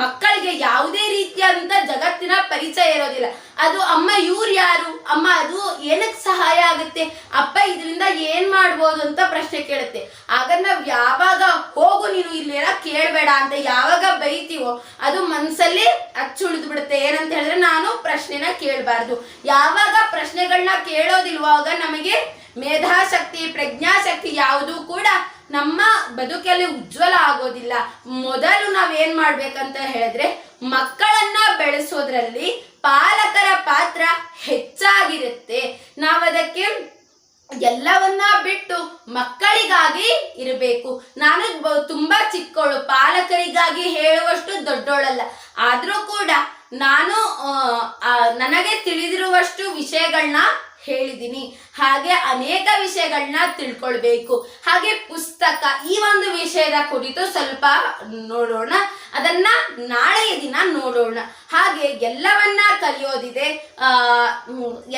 ಮಕ್ಕಳಿಗೆ ಯಾವುದೇ ರೀತಿಯಾದಂತ ಜಗತ್ತಿನ ಪರಿಚಯ ಇರೋದಿಲ್ಲ. ಅದು ಅಮ್ಮ ಇವ್ರು ಯಾರು, ಅಮ್ಮ ಅದು ಏನಕ್ಕೆ ಸಹಾಯ ಆಗುತ್ತೆ, ಅಪ್ಪ ಇದರಿಂದ ಏನ್ ಮಾಡ್ಬೋದು ಅಂತ ಪ್ರಶ್ನೆ ಕೇಳುತ್ತೆ. ಆಗ ನಾವ್ ಯಾವಾಗ ಹೋಗು ನೀನು ಇಲ್ಲೆಲ್ಲ ಕೇಳಬೇಡ ಅಂತ ಯಾವಾಗ ಬೈತೀವೋ ಅದು ಮನ್ಸಲ್ಲಿ ಅಚ್ಚುಳಿದು ಬಿಡುತ್ತೆ. ಏನಂತ ಹೇಳಿದ್ರೆ ನಾನು ಪ್ರಶ್ನೆನ ಕೇಳಬಾರ್ದು. ಯಾವಾಗ ಪ್ರಶ್ನೆಗಳನ್ನ ಕೇಳೋದಿಲ್ವೋ ಆಗ ನಮಗೆ ಮೇಧಾಶಕ್ತಿ, ಪ್ರಜ್ಞಾಶಕ್ತಿ ಯಾವುದೂ ಕೂಡ ನಮ್ಮ ಬದುಕಲ್ಲಿ ಉಜ್ವಲ ಆಗೋದಿಲ್ಲ. ಮೊದಲು ನಾವೇನ್ ಮಾಡ್ಬೇಕಂತ ಹೇಳಿದ್ರೆ, ಮಕ್ಕಳನ್ನ ಬೆಳೆಸೋದ್ರಲ್ಲಿ ಪಾಲಕರ ಪಾತ್ರ ಹೆಚ್ಚಾಗಿರುತ್ತೆ. ನಾವದಕ್ಕೆ ಎಲ್ಲವನ್ನ ಬಿಟ್ಟು ಮಕ್ಕಳಿಗಾಗಿ ಇರಬೇಕು. ನಾನು ತುಂಬಾ ಚಿಕ್ಕವಳು, ಪಾಲಕರಿಗಾಗಿ ಹೇಳುವಷ್ಟು ದೊಡ್ಡೋಳಲ್ಲ. ಆದ್ರೂ ಕೂಡ ನಾನು ನನಗೆ ತಿಳಿದಿರುವಷ್ಟು ವಿಷಯಗಳನ್ನ ಹೇಳಿದ್ದೀನಿ. ಹಾಗೆ ಅನೇಕ ವಿಷಯಗಳನ್ನ ತಿಳ್ಕೊಳ್ಬೇಕು. ಹಾಗೆ ಪುಸ್ತಕ, ಈ ಒಂದು ವಿಷಯದ ಕುರಿತು ಸ್ವಲ್ಪ ನೋಡೋಣ, ಅದನ್ನ ನಾಳೆಯ ದಿನ ನೋಡೋಣ. ಹಾಗೆ ಎಲ್ಲವನ್ನ ಕಲಿಯೋದಿದೆ.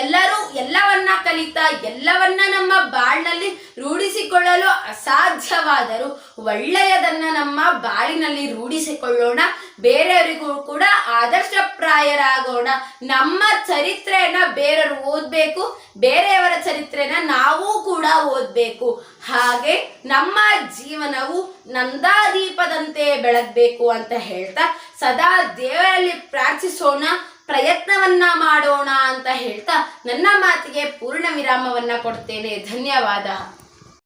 ಎಲ್ಲರೂ ಎಲ್ಲವನ್ನ ಕಲಿತಾ ಎಲ್ಲವನ್ನ ನಮ್ಮ ಬಾಳಿನಲ್ಲಿ ರೂಢಿಸಿಕೊಳ್ಳಲು ಅಸಾಧ್ಯವಾದರೂ ಒಳ್ಳೆಯದನ್ನ ನಮ್ಮ ಬಾಳಿನಲ್ಲಿ ರೂಢಿಸಿಕೊಳ್ಳೋಣ. ಬೇರೆಯವರಿಗೂ ಕೂಡ ಆದರ್ಶಪ್ರಾಯರಾಗೋಣ. ನಮ್ಮ ಚರಿತ್ರೆಯನ್ನ ಬೇರೆಯವರು ಓದ್ಬೇಕು, ಬೇರೆಯವರ ಚರಿತ್ರೆನ ನಾವು ಕೂಡ ಓದ್ಬೇಕು. ಹಾಗೆ ನಮ್ಮ ಜೀವನವು ನಂದಾದೀಪದಂತೆ ಬೆಳಗ್ಬೇಕು ಅಂತ ಹೇಳ್ತಾ ಸದಾ ದೇವರಲ್ಲಿ ಪ್ರಾರ್ಥಿಸೋಣ, ಪ್ರಯತ್ನವನ್ನ ಮಾಡೋಣ ಅಂತ ಹೇಳ್ತಾ ನನ್ನ ಮಾತಿಗೆ ಪೂರ್ಣ ವಿರಾಮವನ್ನ ಕೊಡ್ತೇನೆ. ಧನ್ಯವಾದ.